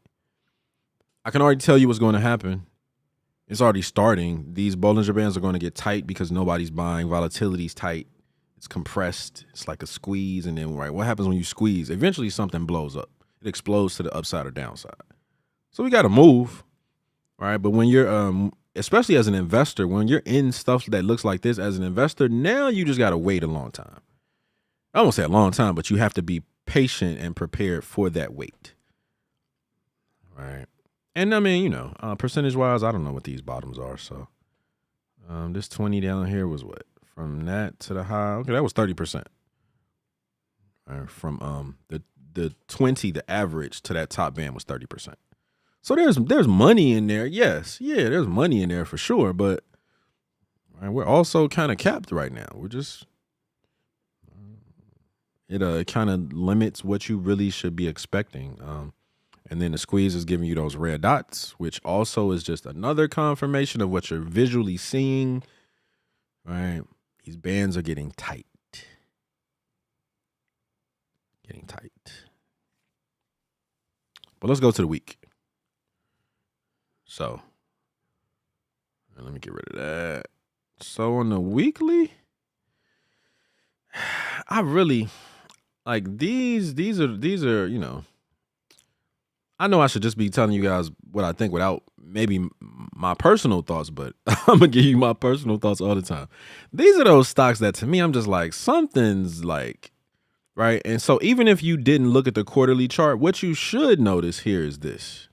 I can already tell you what's going to happen. It's already starting. These Bollinger Bands are going to get tight because nobody's buying. Volatility's tight. It's compressed. It's like a squeeze. And then, right, what happens when you squeeze? Eventually, something blows up. It explodes to the upside or downside. So we got to move, right? But when you're, especially as an investor, when you're in stuff that looks like this as an investor, now you just got to wait a long time. I won't say a long time, but you have to be patient and prepared for that wait, right? And I mean, percentage-wise, I don't know what these bottoms are. So this 20 down here was what? From that to the high, okay, that was 30%. From the 20, the average to that top band was 30%. So there's money in there. Yes, yeah, there's money in there for sure. But we're also kind of capped right now. We're just it kind of limits what you really should be expecting. And then the squeeze is giving you those red dots, which also is just another confirmation of what you're visually seeing. Right. These bands are getting tight. But let's go to the week. So let me get rid of that. So on the weekly, I really like these are, I know I should just be telling you guys what I think without maybe my personal thoughts, but I'm gonna give you my personal thoughts all the time. These are those stocks that to me, I'm just like, something's like, right? And so even if you didn't look at the quarterly chart, what you should notice here is this.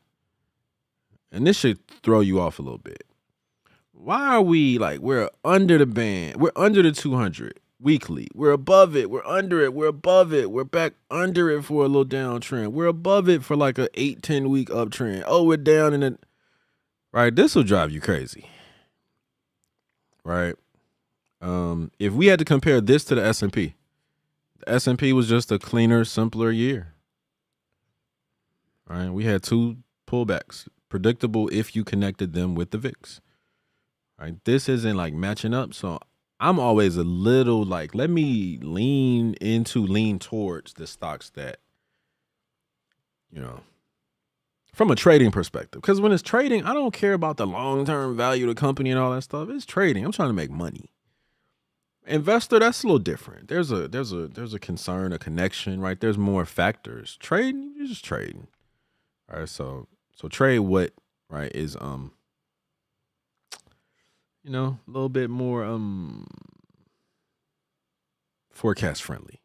And this should throw you off a little bit. Why are we we're under the band? We're under the 200 weekly. We're above it. We're under it. We're above it. We're back under it for a little downtrend. We're above it for like a 8-10 week uptrend. Oh, we're down in it. Right. This will drive you crazy. Right. If we had to compare this to the S&P, the S&P was just a cleaner, simpler year. Right. We had two pullbacks, predictable if you connected them with the VIX. Right. This isn't matching up. So I'm always a little let me lean towards the stocks that, from a trading perspective. Because when it's trading, I don't care about the long-term value of the company and all that stuff. It's trading. I'm trying to make money. Investor, that's a little different. There's a concern, a connection, right? There's more factors. Trading, you're just trading. All right, so trade what, right, is a little bit more forecast friendly.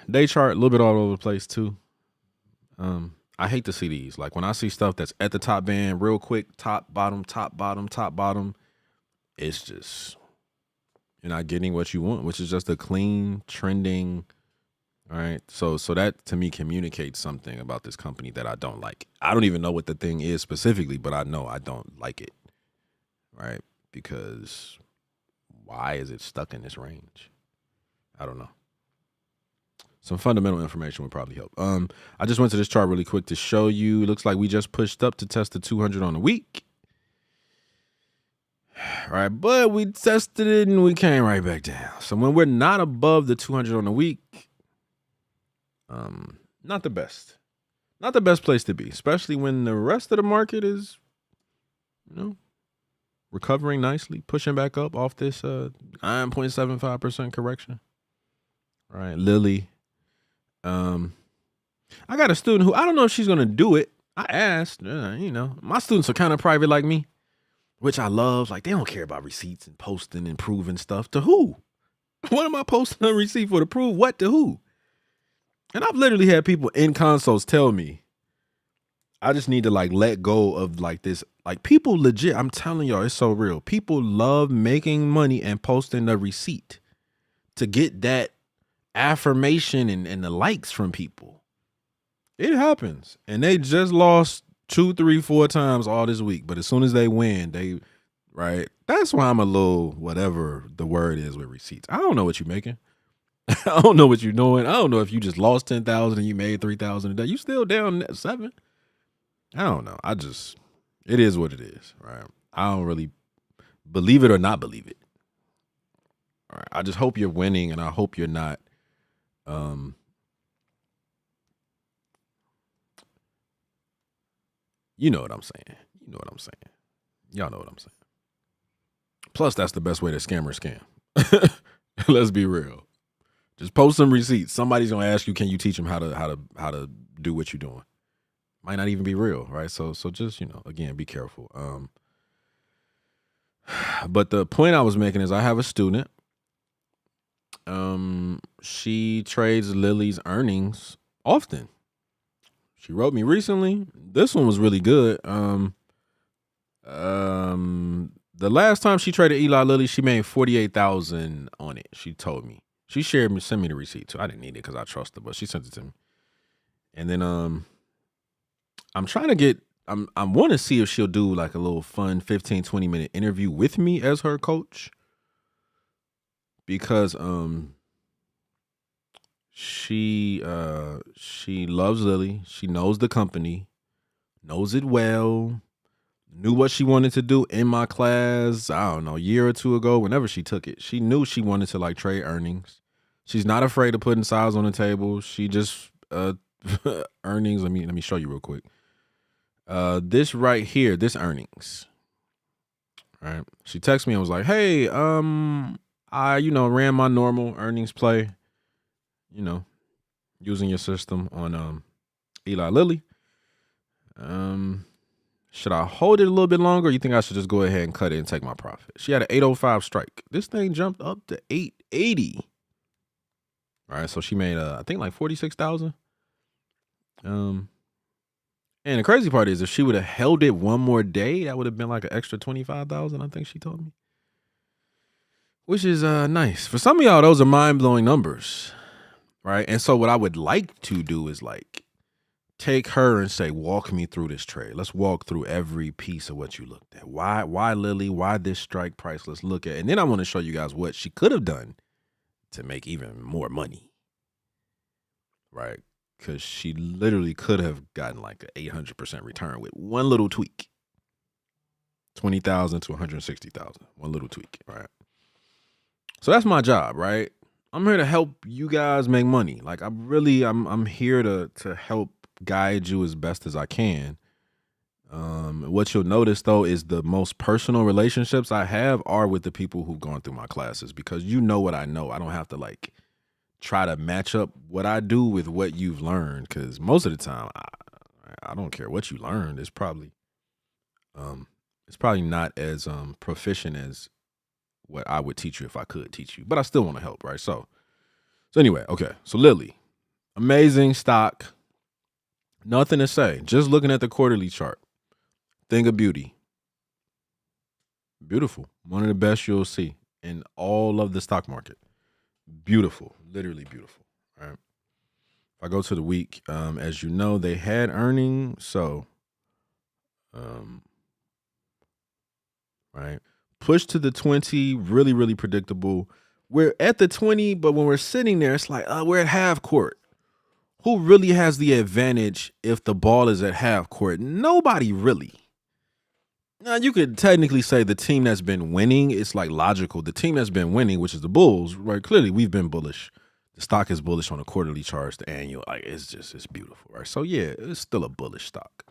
Day chart, a little bit all over the place too. I hate to see these. Like when I see stuff that's at the top band real quick, top, bottom, top, bottom, top, bottom, it's just you're not getting what you want, which is just a clean, trending. All right. So that to me communicates something about this company that I don't like. I don't even know what the thing is specifically, but I know I don't like it. Right? Because why is it stuck in this range? I don't know. Some fundamental information would probably help. I just went to this chart really quick to show you. It looks like we just pushed up to test the 200 on the week. All right, but we tested it and we came right back down. So when we're not above the 200 on the week, not the best. Not the best place to be, especially when the rest of the market is, recovering nicely, pushing back up off this 9.75% correction. All right, Lily. I got a student who I don't know if she's going to do it. I asked, my students are kind of private like me, which I love. Like, they don't care about receipts and posting and proving stuff. To who? What am I posting a receipt for? To prove what to who? And I've literally had people in consults tell me, I just need to let go of this. Like, people legit, I'm telling y'all, it's so real. People love making money and posting the receipt to get that affirmation and the likes from people. It happens. And they just lost 2, 3, 4 times all this week. But as soon as they win, right? That's why I'm a little whatever the word is with receipts. I don't know what you're making. I don't know what you're doing. I don't know if you just lost 10,000 and you made 3,000 a day. You still down 7. I don't know. It is what it is, right? I don't really believe it or not believe it. All right. I just hope you're winning, and I hope you're not. You know what I'm saying. Y'all know what I'm saying. Plus, that's the best way to scam. Let's be real. Just post some receipts. Somebody's gonna ask you, can you teach them how to do what you're doing? Might not even be real, right? So just, again, be careful. But the point I was making is I have a student. She trades Lily's earnings often. She wrote me recently. This one was really good. The last time she traded Eli Lilly, she made $48,000 on it. She told me. She sent me the receipt too. I didn't need it because I trust her, but she sent it to me. And then I'm trying to get. I want to see if she'll do like a little fun 15-20 minute interview with me as her coach, because she loves Lily. She knows the company, knows it well. Knew what she wanted to do in my class, I don't know, a year or two ago, whenever she took it. She knew she wanted to trade earnings. She's not afraid of putting size on the table. She just earnings. Let me show you real quick. This right here, this earnings. All right. She texted me and was like, hey, I ran my normal earnings play, using your system on Eli Lilly. Should I hold it a little bit longer, or you think I should just go ahead and cut it and take my profit? She had an 805 strike. This thing jumped up to 880. All right, so she made I think like 46,000. And the crazy part is, if she would have held it one more day, that would have been like an extra 25,000. I think she told me, which is nice for some of y'all. Those are mind blowing numbers, right? And so what I would like to do is take her and say, walk me through this trade. Let's walk through every piece of what you looked at. Why Lily? Why this strike price? Let's look at, and then I want to show you guys what she could have done to make even more money, right? Because she literally could have gotten like an 800% return with one little tweak. 20,000 to 160,000. One little tweak, right? So that's my job, right? I'm here to help you guys make money. Like I'm here to help guide you as best as I can. What you'll notice though is the most personal relationships I have are with the people who've gone through my classes, because you know what I know. I don't have to try to match up what I do with what you've learned, because most of the time I don't care what you learned. It's probably not as proficient as what I would teach you if I could teach you, but I still want to help, right? So anyway, okay. So Lily, amazing stock. Nothing to say. Just looking at the quarterly chart. Thing of beauty. Beautiful. One of the best you'll see in all of the stock market. Beautiful. Literally beautiful. All right. If I go to the week, as you know, they had earnings. So, right. Push to the 20, really, really predictable. We're at the 20, but when we're sitting there, it's like, we're at half court. Who really has the advantage if the ball is at half court? Nobody really. Now, you could technically say the team that's been winning, it's like logical. The team that's been winning, which is the Bulls, right? Clearly, we've been bullish. The stock is bullish on the quarterly charts, the annual. Like, it's beautiful, right? So, yeah, it's still a bullish stock.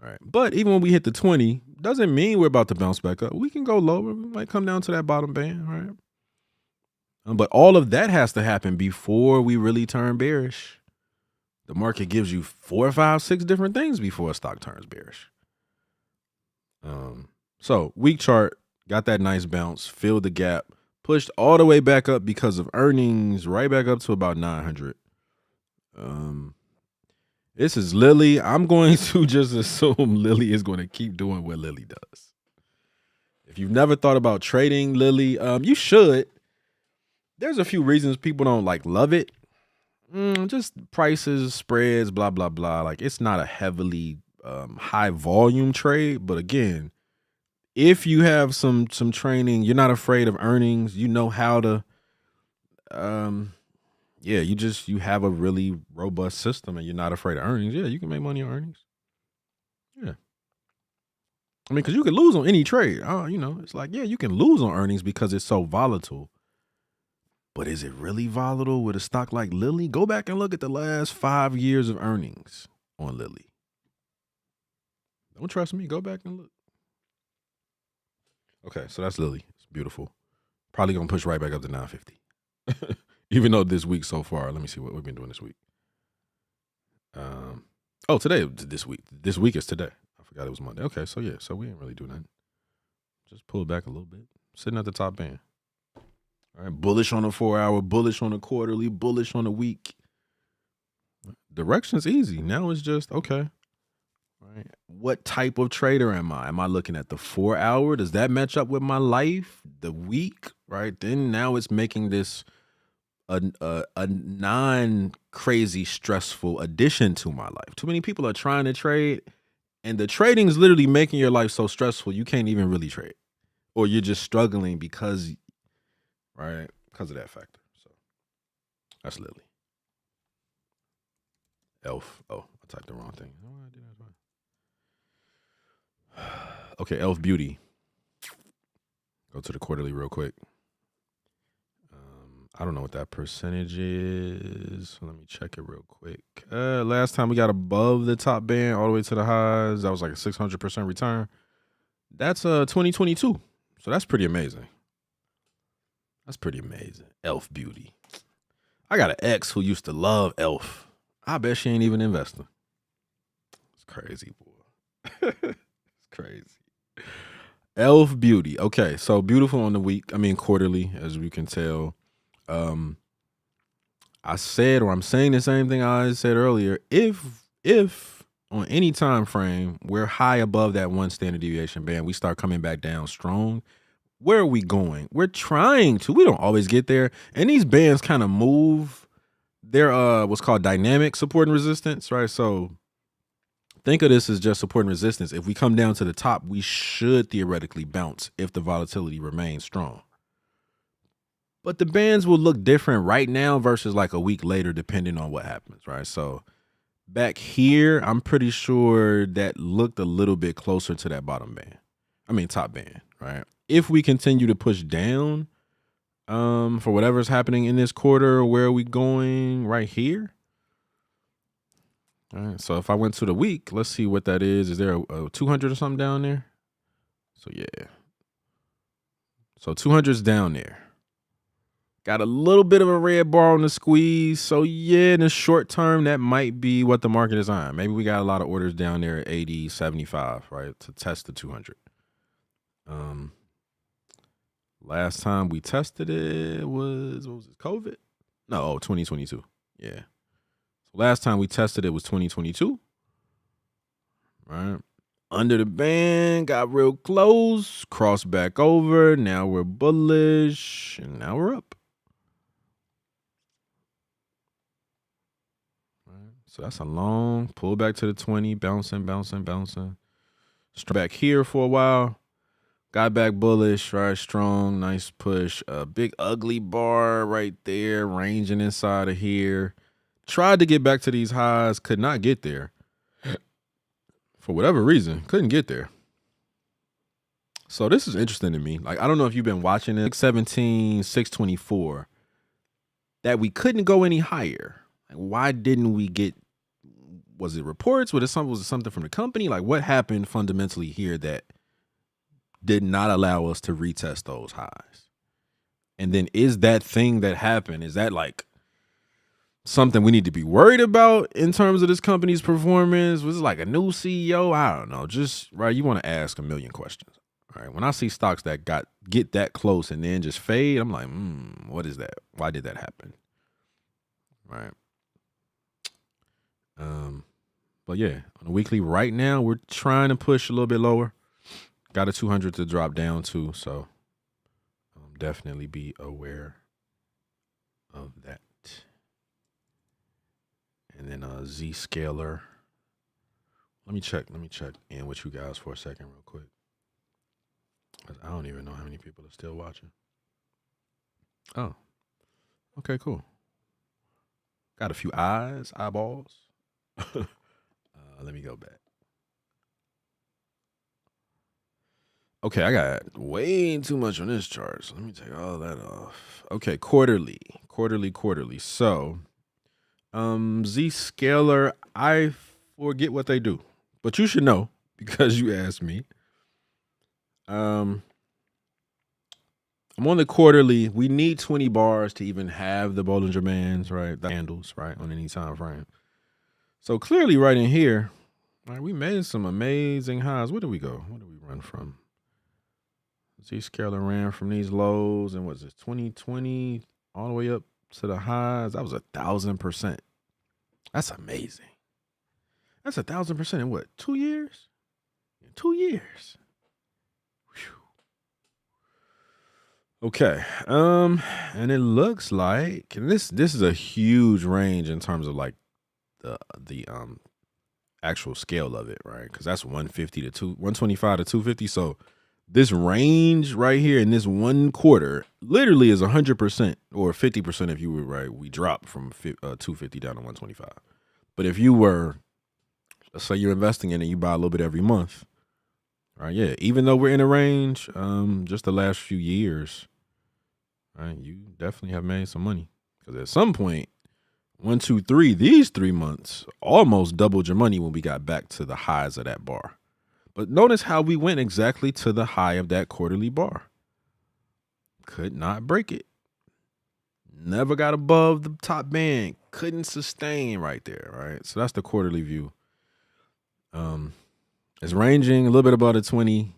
All right. But even when we hit the 20, doesn't mean we're about to bounce back up. We can go lower. We might come down to that bottom band, right? But all of that has to happen before we really turn bearish. The market gives you 4, 5, 6 different things before a stock turns bearish. So week chart, got that nice bounce, filled the gap, pushed all the way back up because of earnings, right back up to about 900. This is Lily. I'm going to just assume Lily is going to keep doing what Lily does. If you've never thought about trading Lily, you should. There's a few reasons people don't love it. Just prices, spreads, blah, blah, blah. Like, it's not a heavily high volume trade. But again, if you have some training, you're not afraid of earnings, you know how to, you have a really robust system and you're not afraid of earnings. Yeah, you can make money on earnings. Yeah. I mean, because you can lose on any trade. It's like, yeah, you can lose on earnings because it's so volatile. But is it really volatile with a stock like Lilly? Go back and look at the last 5 years of earnings on Lilly. Don't trust me. Go back and look. Okay, so that's Lilly. It's beautiful. Probably going to push right back up to 950. Even though this week so far, let me see what we've been doing this week. This week. This week is today. I forgot it was Monday. Okay, so yeah, so we didn't really do nothing. Just pull back a little bit. Sitting at the top band. All right, bullish on the 4 hour, bullish on the quarterly, bullish on the week. Direction's easy. Now it's just, okay. Right. What type of trader am I? Am I looking at the 4 hour? Does that match up with my life? The week? Right. Then now it's making this a non-crazy stressful addition to my life. Too many people are trying to trade, and the trading is literally making your life so stressful you can't even really trade. Or you're just struggling because of that factor. So that's Lily. Elf. Oh, I typed the wrong thing. Okay, Elf Beauty. Go to the quarterly real quick. I don't know what that percentage is. Let me check it real quick. Last time we got above the top band all the way to the highs. That was like a 600% return. That's 2022. So that's pretty amazing. That's pretty amazing. Elf Beauty. I got an ex who used to love Elf. I bet she ain't even investing. It's crazy, boy. It's crazy. Elf Beauty. Okay, so beautiful on the week. I mean, quarterly, as we can tell. I'm saying the same thing I said earlier. If on any time frame we're high above that 1 standard deviation band, we start coming back down strong. Where are we going? We're trying to. We don't always get there, and these bands kind of move. They're what's called dynamic support and resistance, right? So think of this as just support and resistance. If we come down to the top, we should theoretically bounce if the volatility remains strong. But the bands will look different right now versus like a week later, depending on what happens, right? So back here, I'm pretty sure that looked a little bit closer to that top band, right? If we continue to push down for whatever's happening in this quarter, where are we going? Right here? All right, so if I went to the week, let's see what that is. Is there a 200 or something down there? So yeah. So 200's down there. Got a little bit of a red bar on the squeeze. So yeah, in the short term, that might be what the market is on. Maybe we got a lot of orders down there at 80, 75, right? To test the 200. Last time we tested it was, what was it, COVID? No, 2022. Yeah. Last time we tested it was 2022. Right. Under the band, got real close, crossed back over. Now we're bullish, and now we're up. Right. So that's a long pull back to the 20, bouncing. Back here for a while. Got back bullish, right? Strong, nice push. A big ugly bar right there, ranging inside of here. Tried to get back to these highs, could not get there. For whatever reason, couldn't get there. So this is interesting to me. Like, I don't know if you've been watching it. 617, 624. That we couldn't go any higher. Like, why didn't we get? Was it reports? Was it something from the company? Like, what happened fundamentally here that did not allow us to retest those highs? And then is that thing that happened, is that like something we need to be worried about in terms of this company's performance? Was it like a new CEO? I don't know. Just right, you want to ask a million questions. All right. When I see stocks that get that close and then just fade, I'm like, what is that? Why did that happen? Right. But yeah, on the weekly right now, we're trying to push a little bit lower. Got a 200 to drop down to, so definitely be aware of that. And then Z scalar. Let me check in with you guys for a second real quick. I don't even know how many people are still watching. Oh, okay, cool. Got a few eyeballs. Let me go back. Okay, I got way too much on this chart, so let me take all that off. Okay, quarterly. So, Z scalar, I forget what they do, but you should know because you asked me. I'm on the quarterly. We need 20 bars to even have the Bollinger Bands, right? The handles, right, on any time frame. So clearly right in here, right, we made some amazing highs. Where do we go? Where do we run from? Z-scalar ran from these lows and was it 2020 all the way up to the highs? That was 1,000%. That's amazing. That's 1,000% in what? 2 years? 2 years. Okay. And it looks like, and this is a huge range in terms of like the actual scale of it, right? Because that's 125 to 250. So this range right here in this one quarter literally is 100% or 50% if you were right. We dropped from 250 down to 125. But if you were, let's say you're investing in it, you buy a little bit every month, right? Yeah, even though we're in a range, just the last few years, right? You definitely have made some money because at some point, 1, 2, 3, these 3 months almost doubled your money when we got back to the highs of that bar. But notice how we went exactly to the high of that quarterly bar. Could not break it. Never got above the top band. Couldn't sustain right there, right? So that's the quarterly view. It's ranging a little bit above the 20.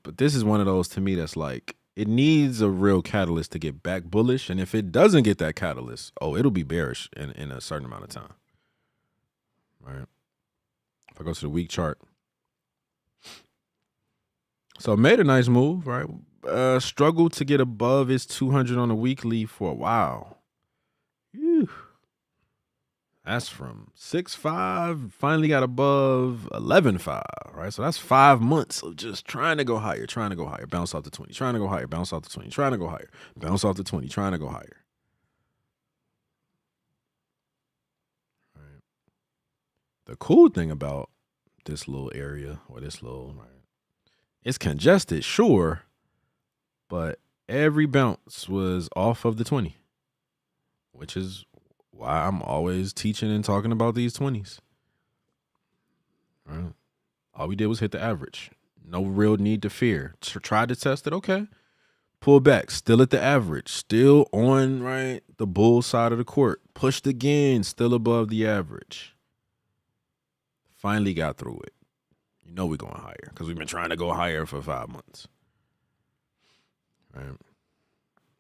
But this is one of those to me that's like, it needs a real catalyst to get back bullish. And if it doesn't get that catalyst, it'll be bearish in a certain amount of time. Right? If I go to the week chart. So made a nice move, right? Struggled to get above its 200 on the weekly for a while. Whew. That's from 6.5, finally got above 11.5, right? So that's 5 months of just trying to go higher, bounce off the 20, trying to go higher, bounce off the 20, trying to go higher, bounce off the 20, trying to go higher. Right. The cool thing about this little area or this little, right, it's congested, sure, but every bounce was off of the 20, which is why I'm always teaching and talking about these 20s. Right. All we did was hit the average. No real need to fear. Tried to test it, okay. Pull back, still at the average, still on, right, the bull side of the court. Pushed again, still above the average. Finally got through it. You know we're going higher because we've been trying to go higher for 5 months. Right.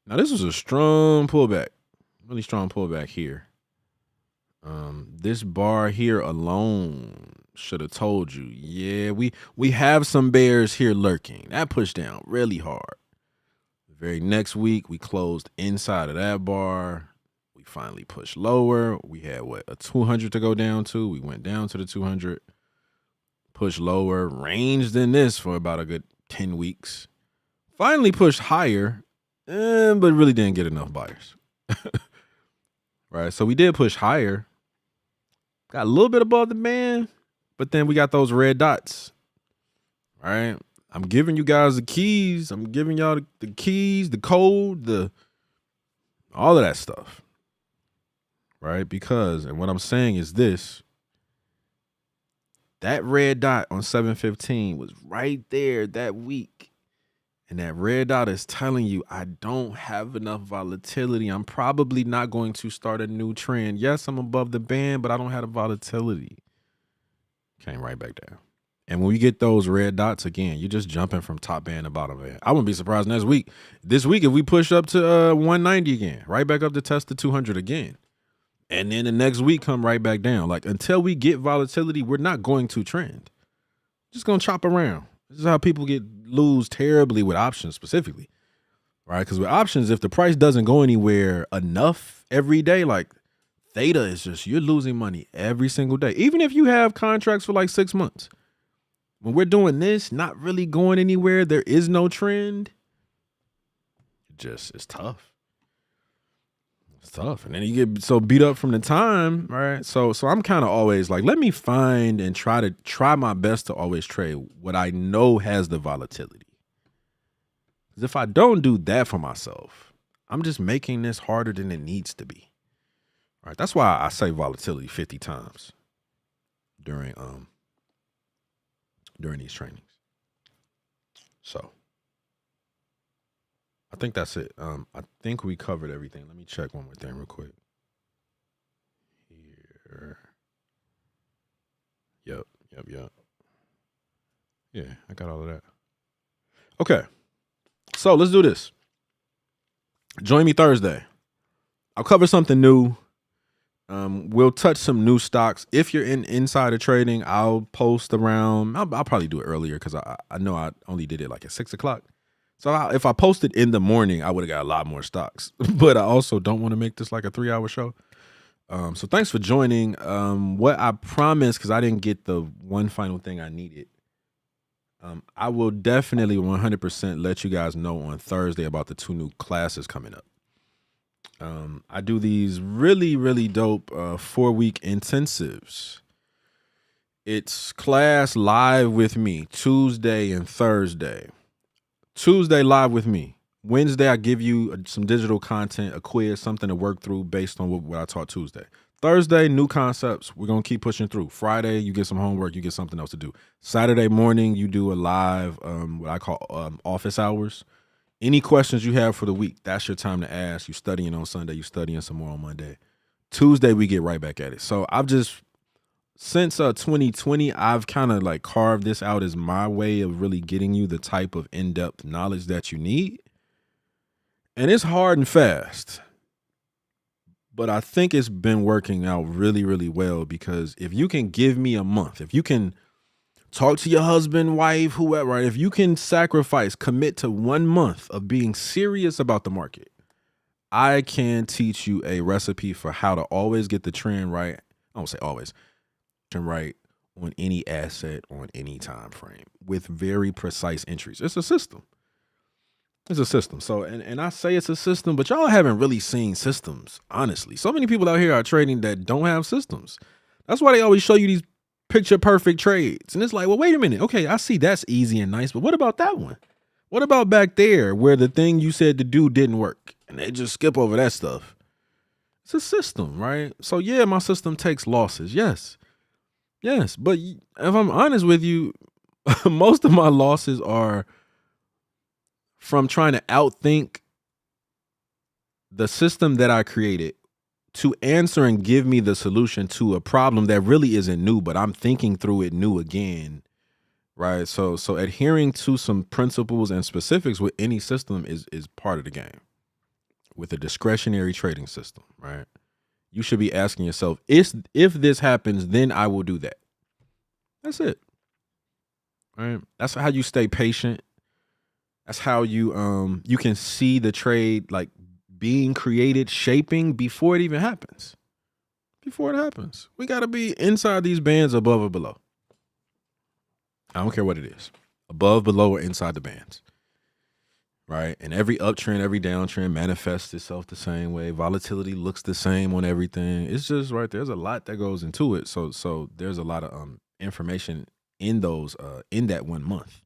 Now this was a strong pullback. Really strong pullback here. This bar here alone should have told you. Yeah, we have some bears here lurking. That pushed down really hard. The very next week, we closed inside of that bar. We finally pushed lower. We had a 200 to go down to. We went down to the 200, pushed lower, ranged in this for about a good 10 weeks. Finally pushed higher, but really didn't get enough buyers. Right, so we did push higher. Got a little bit above the band, but then we got those red dots. All right. I'm giving you guys the keys. I'm giving y'all the keys, the code, all of that stuff. Right? Because, and what I'm saying is this, that red dot on 7/15 was right there that week. And that red dot is telling you, I don't have enough volatility. I'm probably not going to start a new trend. Yes, I'm above the band, but I don't have the volatility. Came right back down. And when we get those red dots again, you're just jumping from top band to bottom band. I wouldn't be surprised this week, if we push up to 190 again, right back up to test the 200 again. And then the next week come right back down. Like, until we get volatility, we're not going to trend. Just going to chop around. This is how people lose terribly with options specifically, right? Because with options, if the price doesn't go anywhere enough every day, like theta is just, you're losing money every single day. Even if you have contracts for like 6 months. When we're doing this, not really going anywhere, there is no trend. It's tough. It's tough. And then you get so beat up from the time, right? So I'm kind of always like, let me find and try my best to always trade what I know has the volatility. Because if I don't do that for myself, I'm just making this harder than it needs to be. All right. That's why I say volatility 50 times during these trainings. So I think that's it. I think we covered everything. Let me check one more thing real quick. Here. Yep. Yeah, I got all of that. Okay. So let's do this. Join me Thursday. I'll cover something new. We'll touch some new stocks. If you're in insider trading, I'll post around. I'll probably do it earlier because I know I only did it like at 6 o'clock. So if I posted in the morning, I would have got a lot more stocks. But I also don't want to make this like a 3-hour show. So thanks for joining. What I promised, because I didn't get the one final thing I needed, I will definitely 100% let you guys know on Thursday about the 2 new classes coming up. I do these really, really dope 4-week intensives. It's class live with me, Tuesday and Thursday. Tuesday live with me. Wednesday, I give you some digital content, a quiz, something to work through based on what I taught Tuesday. Thursday, new concepts. We're going to keep pushing through. Friday, you get some homework. You get something else to do. Saturday morning, you do a live, what I call office hours. Any questions you have for the week, that's your time to ask. You studying on Sunday. You studying some more on Monday. Tuesday, we get right back at it. So since 2020, I've kind of like carved this out as my way of really getting you the type of in-depth knowledge that you need. And it's hard and fast. But I think it's been working out really, really well, because if you can give me a month, if you can talk to your husband, wife, whoever, right? If you can commit to 1 month of being serious about the market, I can teach you a recipe for how to always get the trend right. I don't say always. Right on any asset on any time frame with very precise entries. It's a system. So, and I say it's a system, but y'all haven't really seen systems, honestly. So many people out here are trading that don't have systems. That's why they always show you these picture perfect trades. And it's like, well, wait a minute. Okay, I see that's easy and nice, but what about that one? What about back there where the thing you said to do didn't work and they just skip over that stuff? It's a system, right? So yeah, my system takes losses. Yes, but if I'm honest with you, most of my losses are from trying to outthink the system that I created to answer and give me the solution to a problem that really isn't new, but I'm thinking through it new again, right? So adhering to some principles and specifics with any system is part of the game. With a discretionary trading system, right? You should be asking yourself, if this happens, then I will do that. That's it. All right. That's how you stay patient. That's how you can see the trade like being created, shaping before it even happens. Before it happens. We gotta be inside these bands, above or below. I don't care what it is. Above, below, or inside the bands. Right? And every uptrend, every downtrend manifests itself the same way. Volatility looks the same on everything. It's just right. There's a lot that goes into it. So there's a lot of information in those in that 1 month.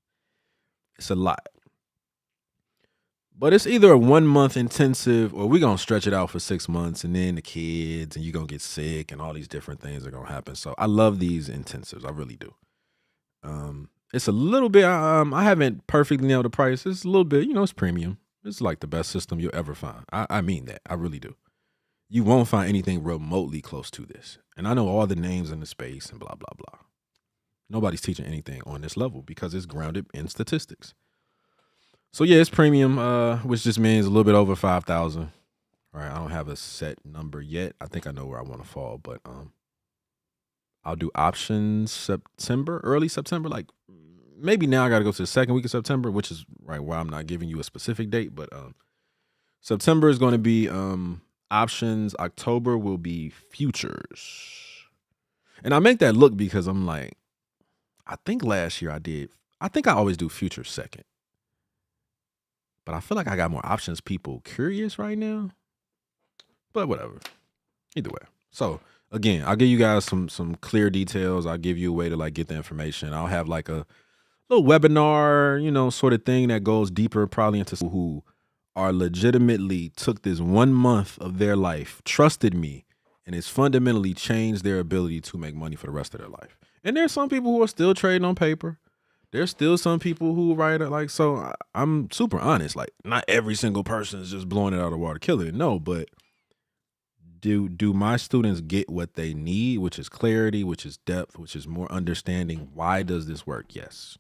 It's a lot. But it's either a 1 month intensive or we're gonna stretch it out for 6 months, and then the kids and you're gonna get sick and all these different things are gonna happen. So I love these intensives. I really do. It's a little bit I haven't perfectly nailed the price. It's a little bit, it's premium. It's like the best system you'll ever find. I mean that. I really do. You won't find anything remotely close to this. And I know all the names in the space and blah, blah, blah. Nobody's teaching anything on this level because it's grounded in statistics. So yeah, it's premium, which just means a little bit over 5,000. All right, I don't have a set number yet. I think I know where I want to fall, but I'll do options September, early September. Like maybe now I got to go to the second week of September, which is right where I'm not giving you a specific date, but September is going to be options. October will be futures. And I make that look because I'm like, I think last year I think I always do futures second. But I feel like I got more options people curious right now. But whatever. Either way. So again, I'll give you guys some clear details. I'll give you a way to like get the information. I'll have like a little webinar, sort of thing that goes deeper probably into people who are legitimately took this 1 month of their life, trusted me, and it's fundamentally changed their ability to make money for the rest of their life. And there's some people who are still trading on paper. There's still some people who write it like, so I'm super honest. Like not every single person is just blowing it out of the water, killing it. No, but do my students get what they need, which is clarity, which is depth, which is more understanding? Why does this work? Yes.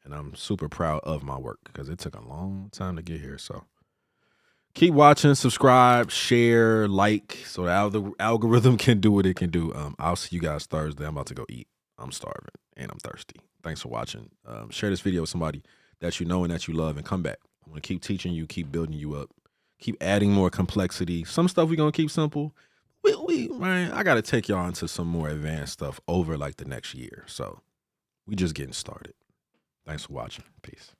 And I'm super proud of my work because it took a long time to get here. So keep watching, subscribe, share, like, so the algorithm can do what it can do. I'll see you guys Thursday. I'm about to go eat. I'm starving and I'm thirsty. Thanks for watching. Share this video with somebody that you know and that you love, and come back. I'm going to keep teaching you, keep building you up, keep adding more complexity. Some stuff we're going to keep simple. Man, I got to take y'all into some more advanced stuff over like the next year. So we just getting started. Thanks for watching. Peace.